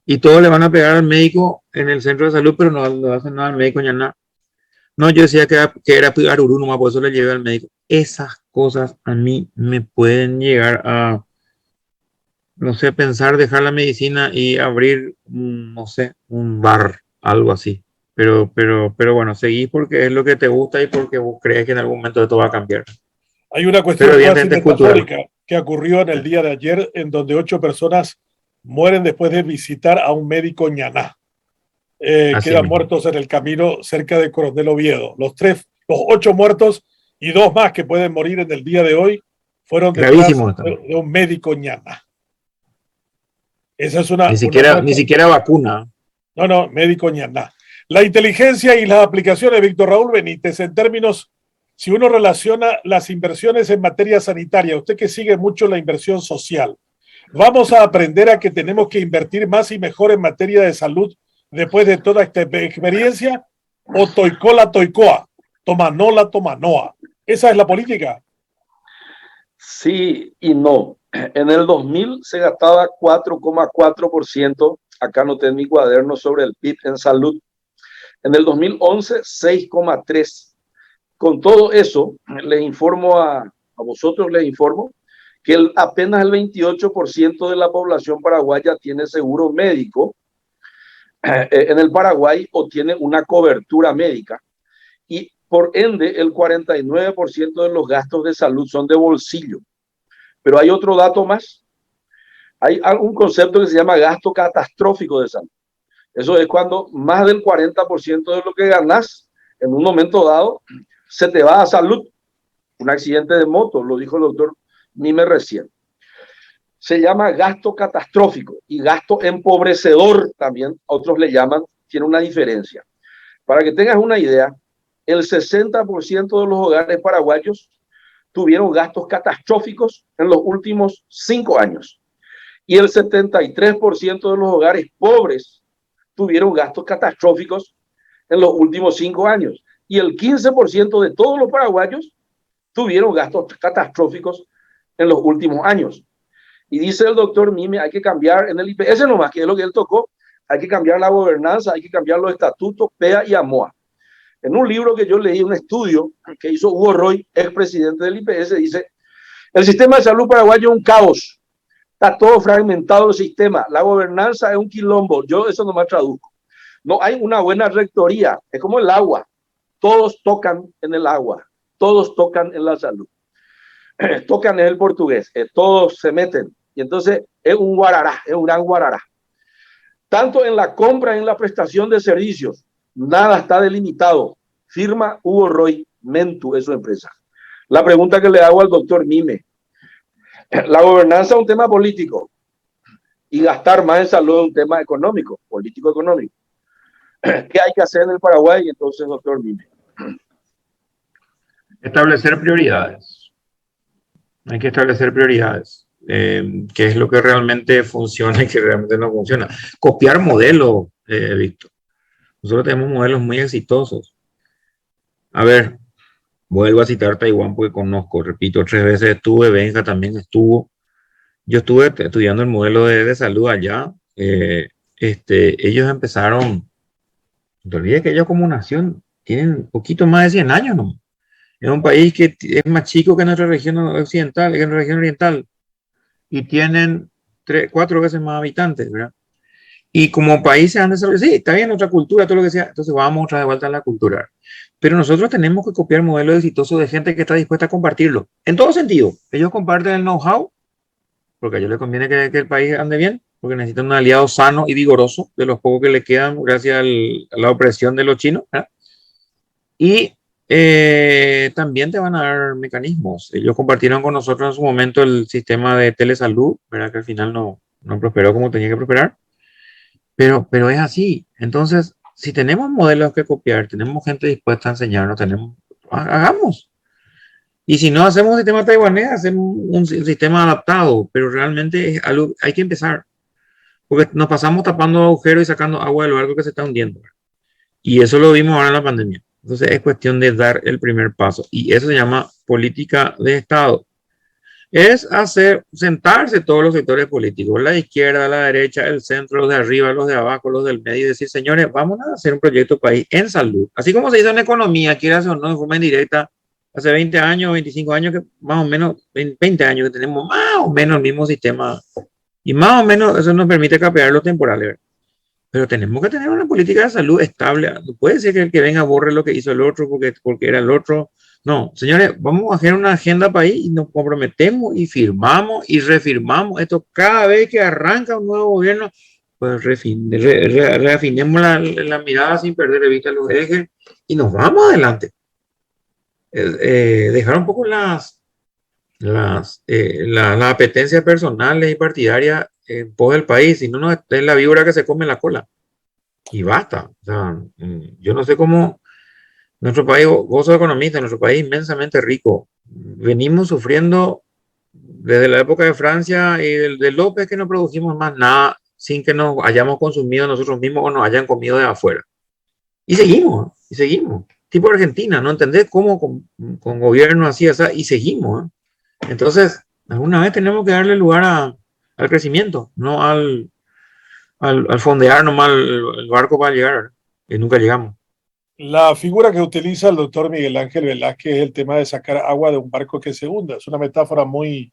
Y todos le van a pegar al médico en el centro de salud, pero no le hacen nada al médico Ñaná. No, yo decía que era Arurú nomás, por eso le llevé al médico. Esas cosas a mí me pueden llegar a, no sé, pensar dejar la medicina y abrir, no sé, un bar, algo así. Pero bueno, seguís porque es lo que te gusta y porque vos crees que en algún momento esto va a cambiar. Hay una cuestión casi metafórica que ocurrió en el día de ayer, en donde 8 personas mueren después de visitar a un médico Ñaná. Quedan muertos en el camino cerca de Coronel Oviedo. Los 8 muertos y 2 más que pueden morir en el día de hoy fueron detrás de un médico Ñaná. Esa es ni siquiera vacuna. No, médico Ñaná. La inteligencia y las aplicaciones, Víctor Raúl Benítez, en términos, si uno relaciona las inversiones en materia sanitaria, usted que sigue mucho la inversión social, vamos a aprender a que tenemos que invertir más y mejor en materia de salud después de toda esta experiencia, o toicola toicoa, tomanola tomanoa. ¿Esa es la política? Sí y no. En el 2000 se gastaba 4,4%, acá noté en mi cuaderno, sobre el PIB en salud. En el 2011, 6,3%. Con todo eso, les informo a vosotros, les informo que apenas el 28% de la población paraguaya tiene seguro médico en el Paraguay o tiene una cobertura médica, y por ende el 49% de los gastos de salud son de bolsillo. Pero hay otro dato más. Hay un concepto que se llama gasto catastrófico de salud. Eso es cuando más del 40% de lo que ganas en un momento dado se te va a salud. Un accidente de moto, lo dijo el doctor Mime recién. Se llama gasto catastrófico y gasto empobrecedor también, otros le llaman, tiene una diferencia. Para que tengas una idea, el 60% de los hogares paraguayos tuvieron gastos catastróficos en los últimos 5 años. Y el 73% de los hogares pobres tuvieron gastos catastróficos en los últimos 5 años. Y el 15% de todos los paraguayos tuvieron gastos catastróficos en los últimos años. Y dice el doctor Mime, hay que cambiar en el IPS nomás, que es lo que él tocó, hay que cambiar la gobernanza, hay que cambiar los estatutos, PEA y AMOA. En un libro que yo leí, un estudio que hizo Hugo Roy, expresidente del IPS, dice, el sistema de salud paraguayo es un caos, está todo fragmentado el sistema, la gobernanza es un quilombo, yo eso nomás traduzco. No hay una buena rectoría, es como el agua, todos tocan en el agua, todos tocan en la salud. Tocan en el portugués, todos se meten, y entonces es un guarará, es un gran guarará. Tanto en la compra y en la prestación de servicios, nada está delimitado. Firma Hugo Roy, Mentu es su empresa. La pregunta que le hago al doctor Mime, la gobernanza es un tema político y gastar más en salud es un tema económico, político-económico. ¿Qué hay que hacer en el Paraguay entonces, doctor Mime? Establecer prioridades. Hay que establecer prioridades. ¿Qué es lo que realmente funciona y que realmente no funciona? Copiar modelos, Víctor. Nosotros tenemos modelos muy exitosos. A ver, vuelvo a citar Taiwán porque conozco, repito, 3 veces estuve, Benja también estuvo. Yo estuve estudiando el modelo de salud allá. ellos empezaron, no te olvides que ellos como nación tienen un poquito más de 100 años, ¿no? Es un país que es más chico que nuestra región occidental, que nuestra región oriental, y tienen 4 veces más habitantes, ¿verdad? Y como país se han desarrollado, sí, está bien nuestra cultura, todo lo que sea, entonces vamos otra de vuelta a la cultura. Pero nosotros tenemos que copiar modelos exitosos de gente que está dispuesta a compartirlo, en todo sentido. Ellos comparten el know-how, porque a ellos les conviene que el país ande bien, porque necesitan un aliado sano y vigoroso, de los pocos que le quedan gracias a la opresión de los chinos, ¿verdad? Y también te van a dar mecanismos. Ellos compartieron con nosotros en su momento el sistema de telesalud, ¿verdad? Que al final no prosperó como tenía que prosperar. Pero es así. Entonces, si tenemos modelos que copiar, tenemos gente dispuesta a enseñarnos, hagamos. Y si no hacemos un sistema taiwanés, hacemos un sistema adaptado, pero realmente es algo, hay que empezar. Porque nos pasamos tapando agujeros y sacando agua del barco que se está hundiendo. Y eso lo vimos ahora en la pandemia. Entonces es cuestión de dar el primer paso. Y eso se llama política de Estado. Es sentarse todos los sectores políticos, la izquierda, la derecha, el centro, los de arriba, los de abajo, los del medio, y decir, señores, vamos a hacer un proyecto país en salud. Así como se hizo en economía, quieras o no, de forma indirecta, hace 20 años, 25 años, que más o menos, 20 años que tenemos más o menos el mismo sistema. Y más o menos eso nos permite capear los temporales, ¿verdad? Pero tenemos que tener una política de salud estable. No puede ser que el que venga borre lo que hizo el otro porque era el otro. No, señores, vamos a hacer una agenda país y nos comprometemos y firmamos y refirmamos esto cada vez que arranca un nuevo gobierno. Pues reafinemos la mirada sin perder de vista los ejes y nos vamos adelante. Dejar un poco las apetencias personales y partidarias en pos del país, si no, es la víbora que se come la cola. Y basta. O sea, yo no sé cómo nuestro país, vos sos economista, nuestro país inmensamente rico. Venimos sufriendo desde la época de Francia y de López que no producimos más nada sin que nos hayamos consumido nosotros mismos o nos hayan comido de afuera. Y seguimos, y seguimos. Tipo Argentina, ¿no entendés cómo con gobierno así, y seguimos, ¿eh? Entonces, alguna vez tenemos que darle lugar al crecimiento, no al fondear nomás el barco para llegar, y nunca llegamos. La figura que utiliza el doctor Miguel Ángel Velázquez es el tema de sacar agua de un barco que se hunda. Es una metáfora muy,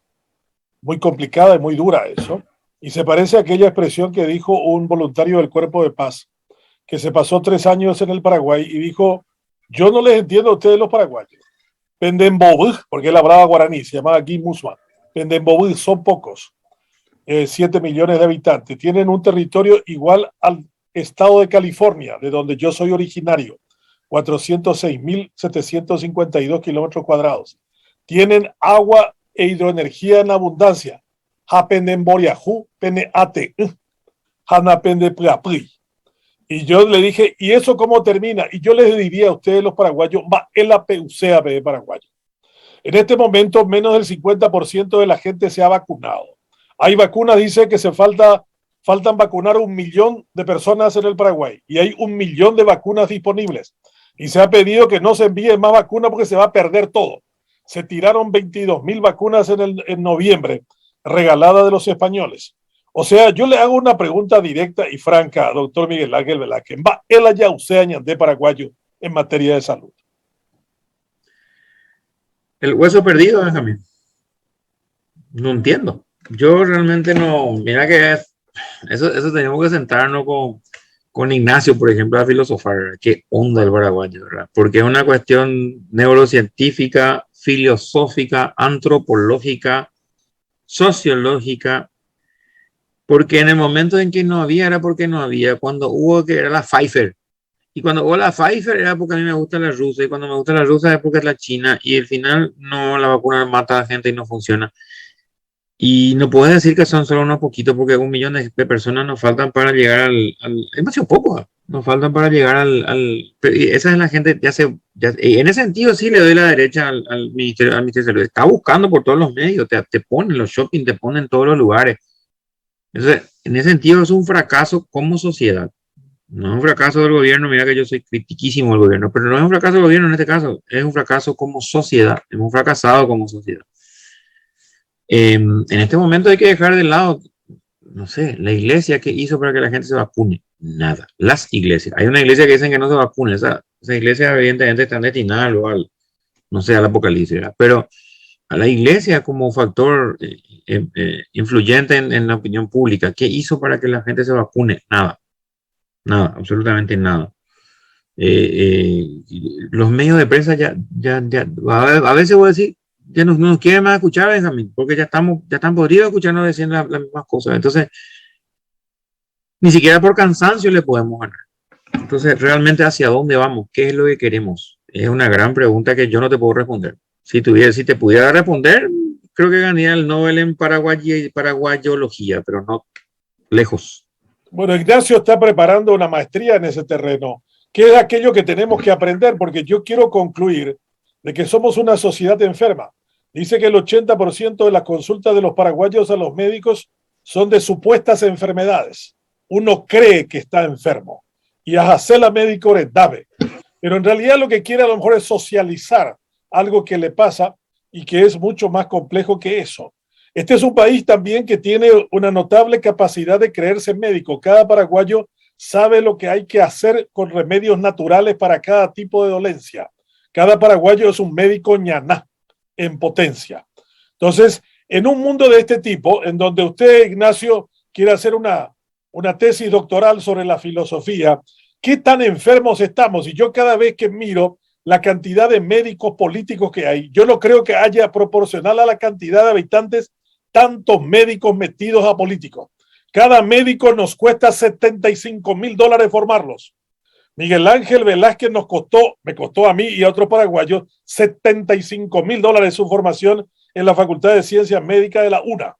muy complicada y muy dura eso. Y se parece a aquella expresión que dijo un voluntario del Cuerpo de Paz, que se pasó 3 años en el Paraguay y dijo, yo no les entiendo a ustedes los paraguayos. Pendembobug, porque él hablaba guaraní, se llamaba Guy Musman. Pendembobug son pocos, 7 millones de habitantes. Tienen un territorio igual al estado de California, de donde yo soy originario. 406.752 kilómetros cuadrados. Tienen agua e hidroenergía en abundancia. Y yo le dije, ¿y eso cómo termina? Y yo les diría a ustedes los paraguayos, el APUCAP de paraguayo. En este momento, menos del 50% de la gente se ha vacunado. Hay vacunas, dice que faltan vacunar 1 millón de personas en el Paraguay y hay 1 millón de vacunas disponibles. Y se ha pedido que no se envíen más vacunas porque se va a perder todo. Se tiraron 22.000 vacunas en noviembre, regaladas de los españoles. O sea, yo le hago una pregunta directa y franca, doctor Miguel Ángel Velázquez. ¿Va él allá usted de paraguayo en materia de salud? El hueso perdido, Benjamín. No entiendo. Yo realmente no. Mira que eso tenemos que sentarnos con Ignacio, por ejemplo, a filosofar. ¿Qué onda el paraguayo, verdad? Porque es una cuestión neurocientífica, filosófica, antropológica, sociológica. Porque en el momento en que no había, era porque no había. Cuando hubo, que era la Pfizer. Y cuando hubo la Pfizer era porque a mí me gusta la rusa. Y cuando me gusta la rusa es porque es la china. Y al final no, la vacuna mata a la gente y no funciona. Y no puedes decir que son solo unos poquitos, porque 1 millón de personas nos faltan para llegar es demasiado poco. Nos faltan para llegar esa es la gente, en ese sentido sí le doy la derecha al Ministerio de Salud. Está buscando por todos los medios, te ponen los shopping, te ponen en todos los lugares. Entonces, en ese sentido es un fracaso como sociedad. No es un fracaso del gobierno, mira que yo soy critiquísimo del gobierno, pero no es un fracaso del gobierno en este caso, es un fracaso como sociedad, hemos fracasado como sociedad. En este momento hay que dejar de lado no sé, la iglesia, ¿qué hizo para que la gente se vacune? Nada. Las iglesias. Hay una iglesia que dicen que no se vacune. Esa iglesia evidentemente está destinada al, no sé, al apocalipsis, ¿verdad? Pero a la iglesia como factor influyente en la opinión pública, ¿qué hizo para que la gente se vacune? Nada. Nada, absolutamente nada. Los medios de prensa a veces voy a decir, ya no nos quieren más escuchar, Benjamín, porque ya están podridos escucharnos decir las mismas cosas. Entonces, ni siquiera por cansancio le podemos ganar. Entonces, realmente, ¿hacia dónde vamos? ¿Qué es lo que queremos? Es una gran pregunta que yo no te puedo responder. Si te pudiera responder, creo que ganaría el Nobel en paraguayología, pero no lejos. Bueno, Ignacio está preparando una maestría en ese terreno, que es aquello que tenemos que aprender, porque yo quiero concluir de que somos una sociedad enferma. Dice que el 80% de las consultas de los paraguayos a los médicos son de supuestas enfermedades. Uno cree que está enfermo y a hacer la médico es dave. Pero en realidad lo que quiere a lo mejor es socializar algo que le pasa y que es mucho más complejo que eso. Este es un país también que tiene una notable capacidad de creerse médico. Cada paraguayo sabe lo que hay que hacer con remedios naturales para cada tipo de dolencia. Cada paraguayo es un médico ñaná en potencia. Entonces, en un mundo de este tipo, en donde usted, Ignacio, quiere hacer una tesis doctoral sobre la filosofía, ¿qué tan enfermos estamos? Y yo cada vez que miro la cantidad de médicos políticos que hay, yo no creo que haya proporcional a la cantidad de habitantes tantos médicos metidos a políticos. Cada médico nos cuesta $75,000 formarlos. Miguel Ángel Velázquez me costó a mí y a otros paraguayos $75,000 su formación en la Facultad de Ciencias Médicas de la UNA. O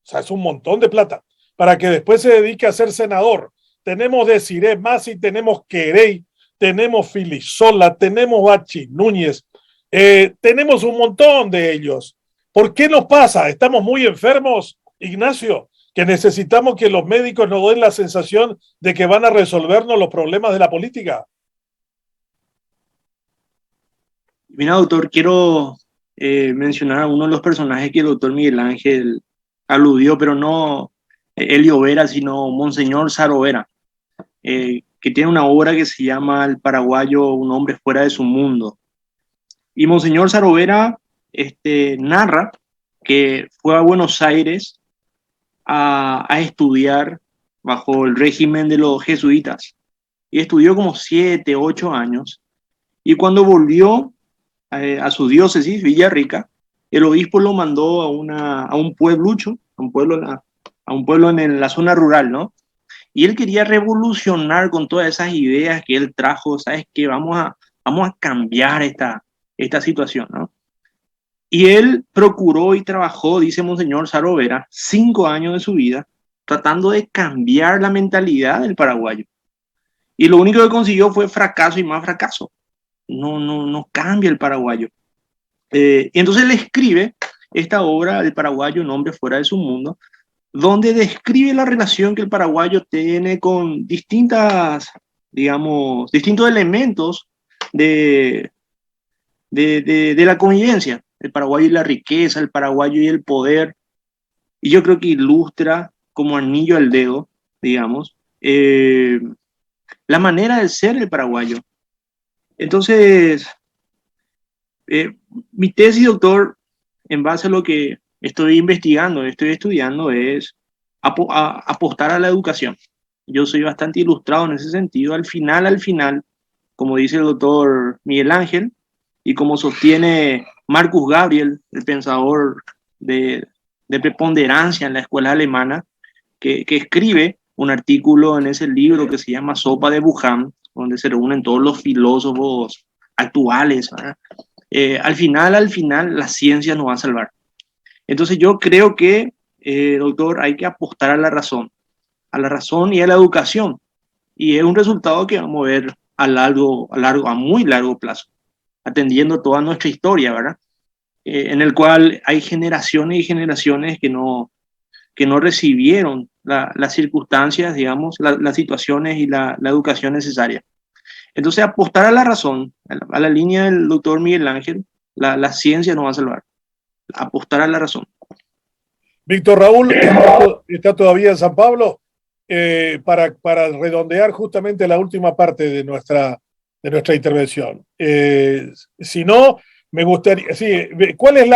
sea, es un montón de plata para que después se dedique a ser senador. Tenemos Desiree Masi, tenemos Querey, tenemos Filisola, tenemos Bachi Núñez, tenemos un montón de ellos. ¿Por qué nos pasa? ¿Estamos muy enfermos, Ignacio? Que necesitamos que los médicos nos den la sensación de que van a resolvernos los problemas de la política. Mira, doctor, quiero mencionar a uno de los personajes que el doctor Miguel Ángel aludió, pero no Elio Vera, sino Monseñor Sarovera, que tiene una obra que se llama El paraguayo, un hombre fuera de su mundo. Y Monseñor Sarovera narra que fue a Buenos Aires a estudiar bajo el régimen de los jesuitas. Y estudió como 7, 8 años. Y cuando volvió a su diócesis, Villarrica, el obispo lo mandó a un pueblucho, a un pueblo en la zona rural, ¿no? Y él quería revolucionar con todas esas ideas que él trajo, ¿sabes qué? Vamos a cambiar esta situación, ¿no? Y él procuró y trabajó, dice Monseñor Sarovera, 5 años de su vida, tratando de cambiar la mentalidad del paraguayo. Y lo único que consiguió fue fracaso y más fracaso. No cambia el paraguayo. Y entonces le escribe esta obra, El paraguayo, un hombre fuera de su mundo, donde describe la relación que el paraguayo tiene con distintos elementos de la convivencia. El paraguayo y la riqueza, el paraguayo y el poder. Y yo creo que ilustra como anillo al dedo, digamos, la manera de ser el paraguayo. Entonces, mi tesis, doctor, en base a lo que estoy investigando, estoy estudiando, es apostar a la educación. Yo soy bastante ilustrado en ese sentido. Al final, como dice el doctor Miguel Ángel, y como sostiene Marcus Gabriel, el pensador de preponderancia en la escuela alemana, que escribe un artículo en ese libro que se llama Sopa de Wuhan, donde se reúnen todos los filósofos actuales. Al final, la ciencia nos va a salvar. Entonces yo creo que, doctor, hay que apostar a la razón y a la educación. Y es un resultado que vamos a ver a muy largo plazo, atendiendo toda nuestra historia, ¿verdad? En el cual hay generaciones y generaciones que no recibieron las circunstancias, digamos, las situaciones y la educación necesaria. Entonces, apostar a la razón, a la línea del doctor Miguel Ángel, la ciencia nos va a salvar. Apostar a la razón. Víctor Raúl está todavía en San Pablo. Para redondear justamente la última parte de nuestra intervención. Si no, me gustaría, sí, ¿cuál es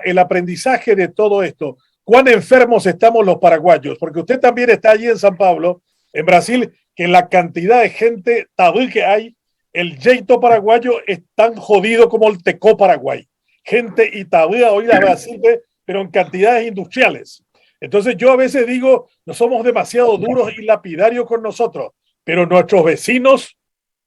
el aprendizaje de todo esto? ¿Cuán enfermos estamos los paraguayos? Porque usted también está allí en San Pablo, en Brasil, que la cantidad de gente tabú que hay, el jeito paraguayo es tan jodido como el tecó paraguay. Gente y tabú hoy a Brasil, pero en cantidades industriales. Entonces yo a veces digo, no somos demasiado duros y lapidarios con nosotros, pero nuestros vecinos,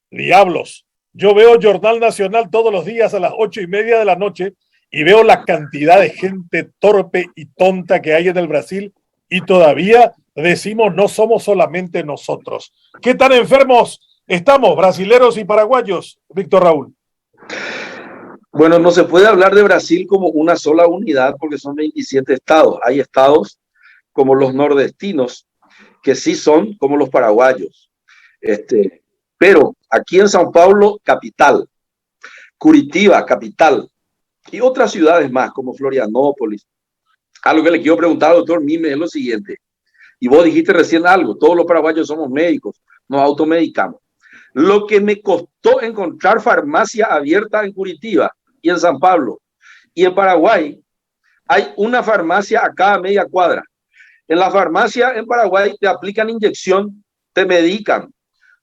diablos. Yo veo Jornal Nacional todos los días a las 8:30 de la noche y veo la cantidad de gente torpe y tonta que hay en el Brasil y todavía decimos no somos solamente nosotros. ¿Qué tan enfermos estamos, brasileros y paraguayos, Víctor Raúl? Bueno, no se puede hablar de Brasil como una sola unidad porque son 27 estados. Hay estados como los nordestinos, que sí son como los paraguayos. Pero aquí en São Paulo, capital, Curitiba, capital, y otras ciudades más, como Florianópolis. Algo que le quiero preguntar al doctor Mime es lo siguiente, y vos dijiste recién algo, todos los paraguayos somos médicos, nos automedicamos. Lo que me costó encontrar farmacia abierta en Curitiba y en San Pablo, y en Paraguay, hay una farmacia a cada media cuadra. En la farmacia en Paraguay te aplican inyección, te medican,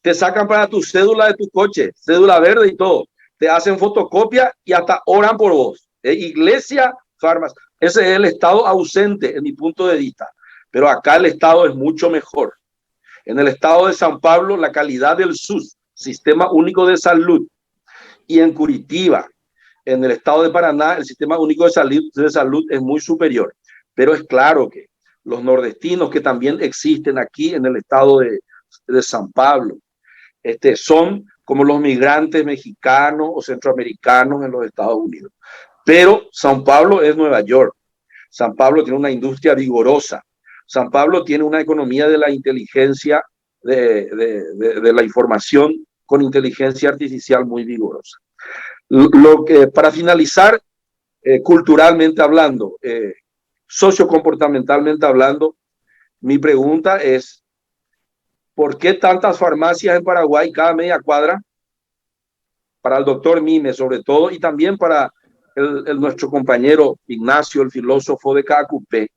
te sacan para tu cédula de tu coche, cédula verde y todo. Te hacen fotocopia y hasta oran por vos. Iglesia, farmacia. Ese es el estado ausente en mi punto de vista. Pero acá el estado es mucho mejor. En el estado de San Pablo, la calidad del SUS, Sistema Único de Salud, y en Curitiba, en el estado de Paraná, el Sistema Único de Salud es muy superior. Pero es claro que los nordestinos que también existen aquí en el estado de San Pablo, son como los migrantes mexicanos o centroamericanos en los Estados Unidos. Pero San Pablo es Nueva York. San Pablo tiene una industria vigorosa. San Pablo tiene una economía de la inteligencia, de la información con inteligencia artificial muy vigorosa. Para finalizar, culturalmente hablando, sociocomportamentalmente hablando, mi pregunta es, ¿por qué tantas farmacias en Paraguay cada media cuadra? Para el doctor Mime sobre todo, y también para nuestro compañero Ignacio, el filósofo de Cacupé.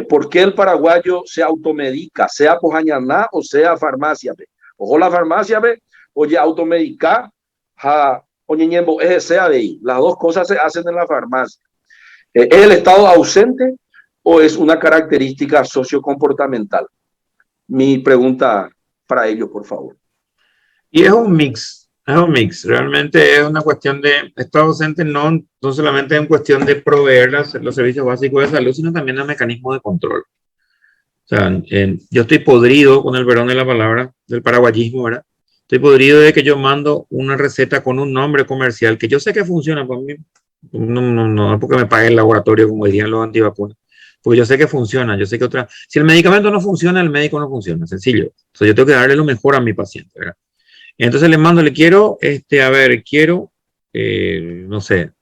¿Por qué el paraguayo se automedica, sea Pojañaná o sea farmacia? Ojo la farmacia, oye, automedica, oye, sea de ahí. Las dos cosas se hacen en la farmacia. ¿Es el estado ausente o es una característica sociocomportamental? Mi pregunta para ellos, por favor. Y es un mix, realmente es una cuestión de estado ausente, no solamente es una cuestión de proveer los servicios básicos de salud, sino también el mecanismo de control. O sea, yo estoy podrido, con el perdón de la palabra, del paraguayismo, ¿verdad? Estoy podrido de que yo mando una receta con un nombre comercial que yo sé que funciona para mí, no porque me pague el laboratorio, como dirían los antivacunas. Porque yo sé que funciona, yo sé que si el medicamento no funciona, el médico no funciona, sencillo. Entonces yo tengo que darle lo mejor a mi paciente, ¿verdad? Entonces quiero, no sé,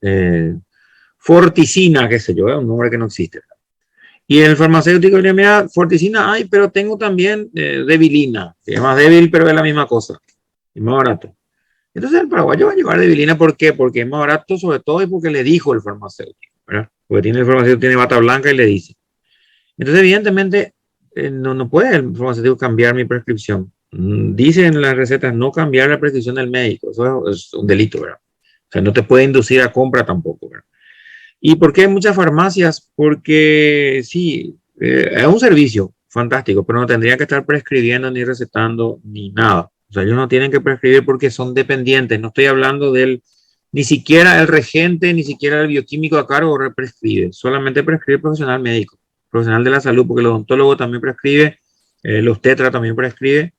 Forticina, qué sé yo, un nombre que no existe, ¿verdad? Y el farmacéutico le llama Forticina, pero tengo también Debilina, que es más débil, pero es la misma cosa, es más barato. Entonces el paraguayo va a llevar Debilina, ¿por qué? Porque es más barato, sobre todo, y porque le dijo el farmacéutico, ¿verdad? Porque el farmacéutico tiene bata blanca y le dice. Entonces, evidentemente, no puede el farmacéutico cambiar mi prescripción. Dice en las recetas no cambiar la prescripción del médico. Eso es un delito, ¿verdad? O sea, no te puede inducir a compra tampoco, ¿verdad? ¿Y por qué hay muchas farmacias? Porque sí, es un servicio fantástico, pero no tendrían que estar prescribiendo ni recetando ni nada. O sea, ellos no tienen que prescribir porque son dependientes. No estoy hablando ni siquiera el regente, ni siquiera el bioquímico a cargo prescribe. Solamente prescribe el profesional médico, profesional de la salud, porque el odontólogo también prescribe, el obstetra también prescribe,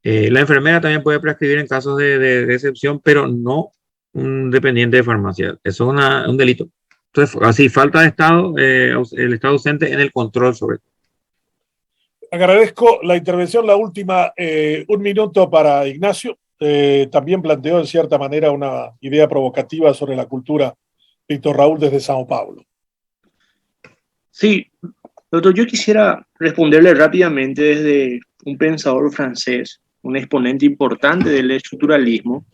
la enfermera también puede prescribir en casos de excepción, pero no un dependiente de farmacia. Eso es un delito. Entonces, así, falta de Estado, el Estado ausente en el control sobre todo. Agradezco la intervención, la última, un minuto para Ignacio. También planteó en cierta manera una idea provocativa sobre la cultura, Víctor Raúl, desde Sao Paulo. Sí, Doctor, yo quisiera responderle rápidamente desde un pensador francés, un exponente importante del estructuralismo,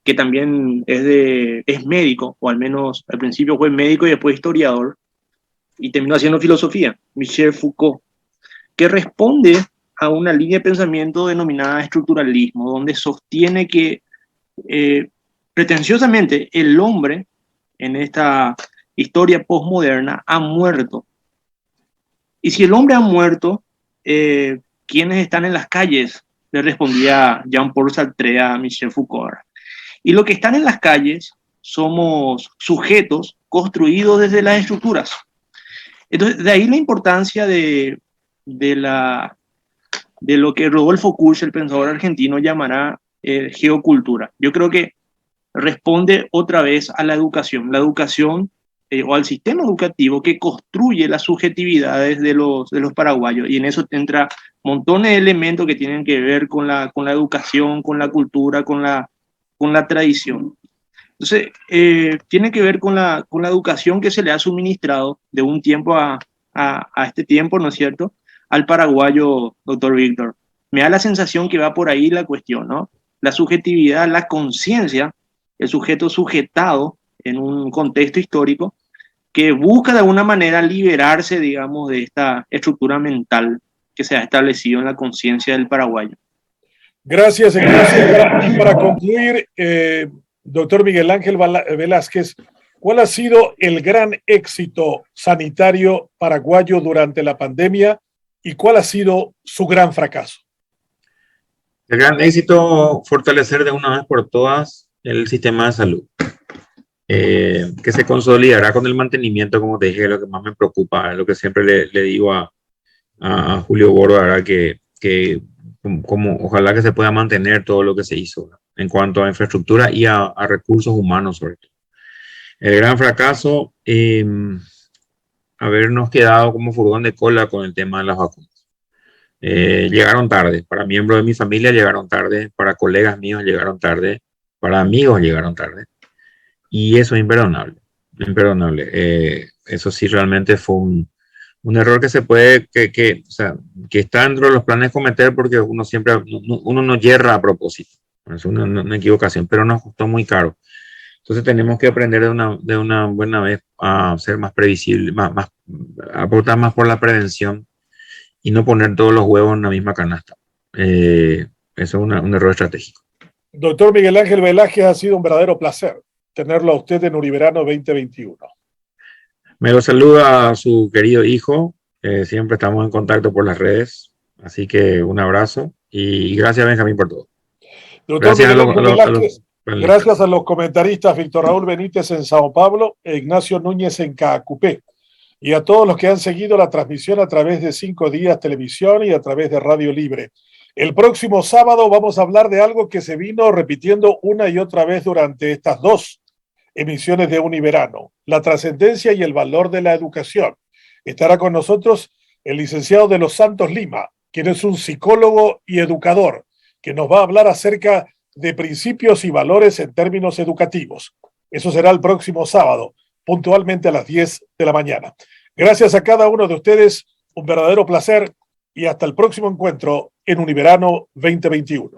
que también es médico, o al menos al principio fue médico y después historiador, y terminó haciendo filosofía, Michel Foucault, que responde a una línea de pensamiento denominada estructuralismo, donde sostiene que pretenciosamente el hombre en esta historia postmoderna ha muerto. Y si el hombre ha muerto, ¿quiénes están en las calles? Le respondía Jean-Paul Sartre a Michel Foucault. Y lo que están en las calles somos sujetos construidos desde las estructuras. Entonces, de ahí la importancia de lo que Rodolfo Kusch, el pensador argentino, llamará geocultura. Yo creo que responde otra vez a la educación o al sistema educativo que construye las subjetividades de los paraguayos, y en eso entra montones de elementos que tienen que ver con la educación, con la cultura, con la tradición. Entonces, tiene que ver con la educación que se le ha suministrado de un tiempo a este tiempo, ¿no es cierto?, al paraguayo, doctor Víctor. Me da la sensación que va por ahí la cuestión, ¿no? La subjetividad, la conciencia, el sujeto sujetado en un contexto histórico que busca de alguna manera liberarse, digamos, de esta estructura mental que se ha establecido en la conciencia del paraguayo. Gracias, Ignacio. Para concluir, doctor Miguel Ángel Velázquez, ¿cuál ha sido el gran éxito sanitario paraguayo durante la pandemia y cuál ha sido su gran fracaso? El gran éxito, fortalecer de una vez por todas el sistema de salud, que se consolidará con el mantenimiento, como te dije, lo que más me preocupa, lo que siempre le digo a Julio Bordo, ¿verdad? Que como ojalá que se pueda mantener todo lo que se hizo, ¿verdad?, en cuanto a infraestructura y a recursos humanos, sobre todo. El gran fracaso, habernos quedado como furgón de cola con el tema de las vacunas. Llegaron tarde, para miembros de mi familia llegaron tarde, para colegas míos llegaron tarde, para amigos llegaron tarde, y eso es imperdonable, imperdonable. Eso sí realmente fue un error que se puede, o sea, que está dentro de los planes cometer, porque uno no yerra a propósito, es una equivocación, pero nos costó muy caro. Entonces tenemos que aprender de una buena vez a ser más previsible, a aportar más por la prevención y no poner todos los huevos en la misma canasta. Eso es un error estratégico. Doctor Miguel Ángel Velázquez, ha sido un verdadero placer tenerlo a usted en Univerano 2021. Me lo saluda a su querido hijo. Siempre estamos en contacto por las redes. Así que un abrazo y gracias, Benjamín, por todo. Doctor Miguel Ángel Velázquez, gracias a los comentaristas Víctor Raúl Benítez en Sao Paulo e Ignacio Núñez en Caacupé, y a todos los que han seguido la transmisión a través de 5 Días Televisión y a través de Radio Libre. El próximo sábado vamos a hablar de algo que se vino repitiendo una y otra vez durante estas 2 emisiones de Univerano: la trascendencia y el valor de la educación. Estará con nosotros el licenciado de los Santos Lima, quien es un psicólogo y educador, que nos va a hablar acerca de principios y valores en términos educativos. Eso será el próximo sábado, puntualmente a las 10 de la mañana. Gracias a cada uno de ustedes, un verdadero placer y hasta el próximo encuentro en Univerano 2021.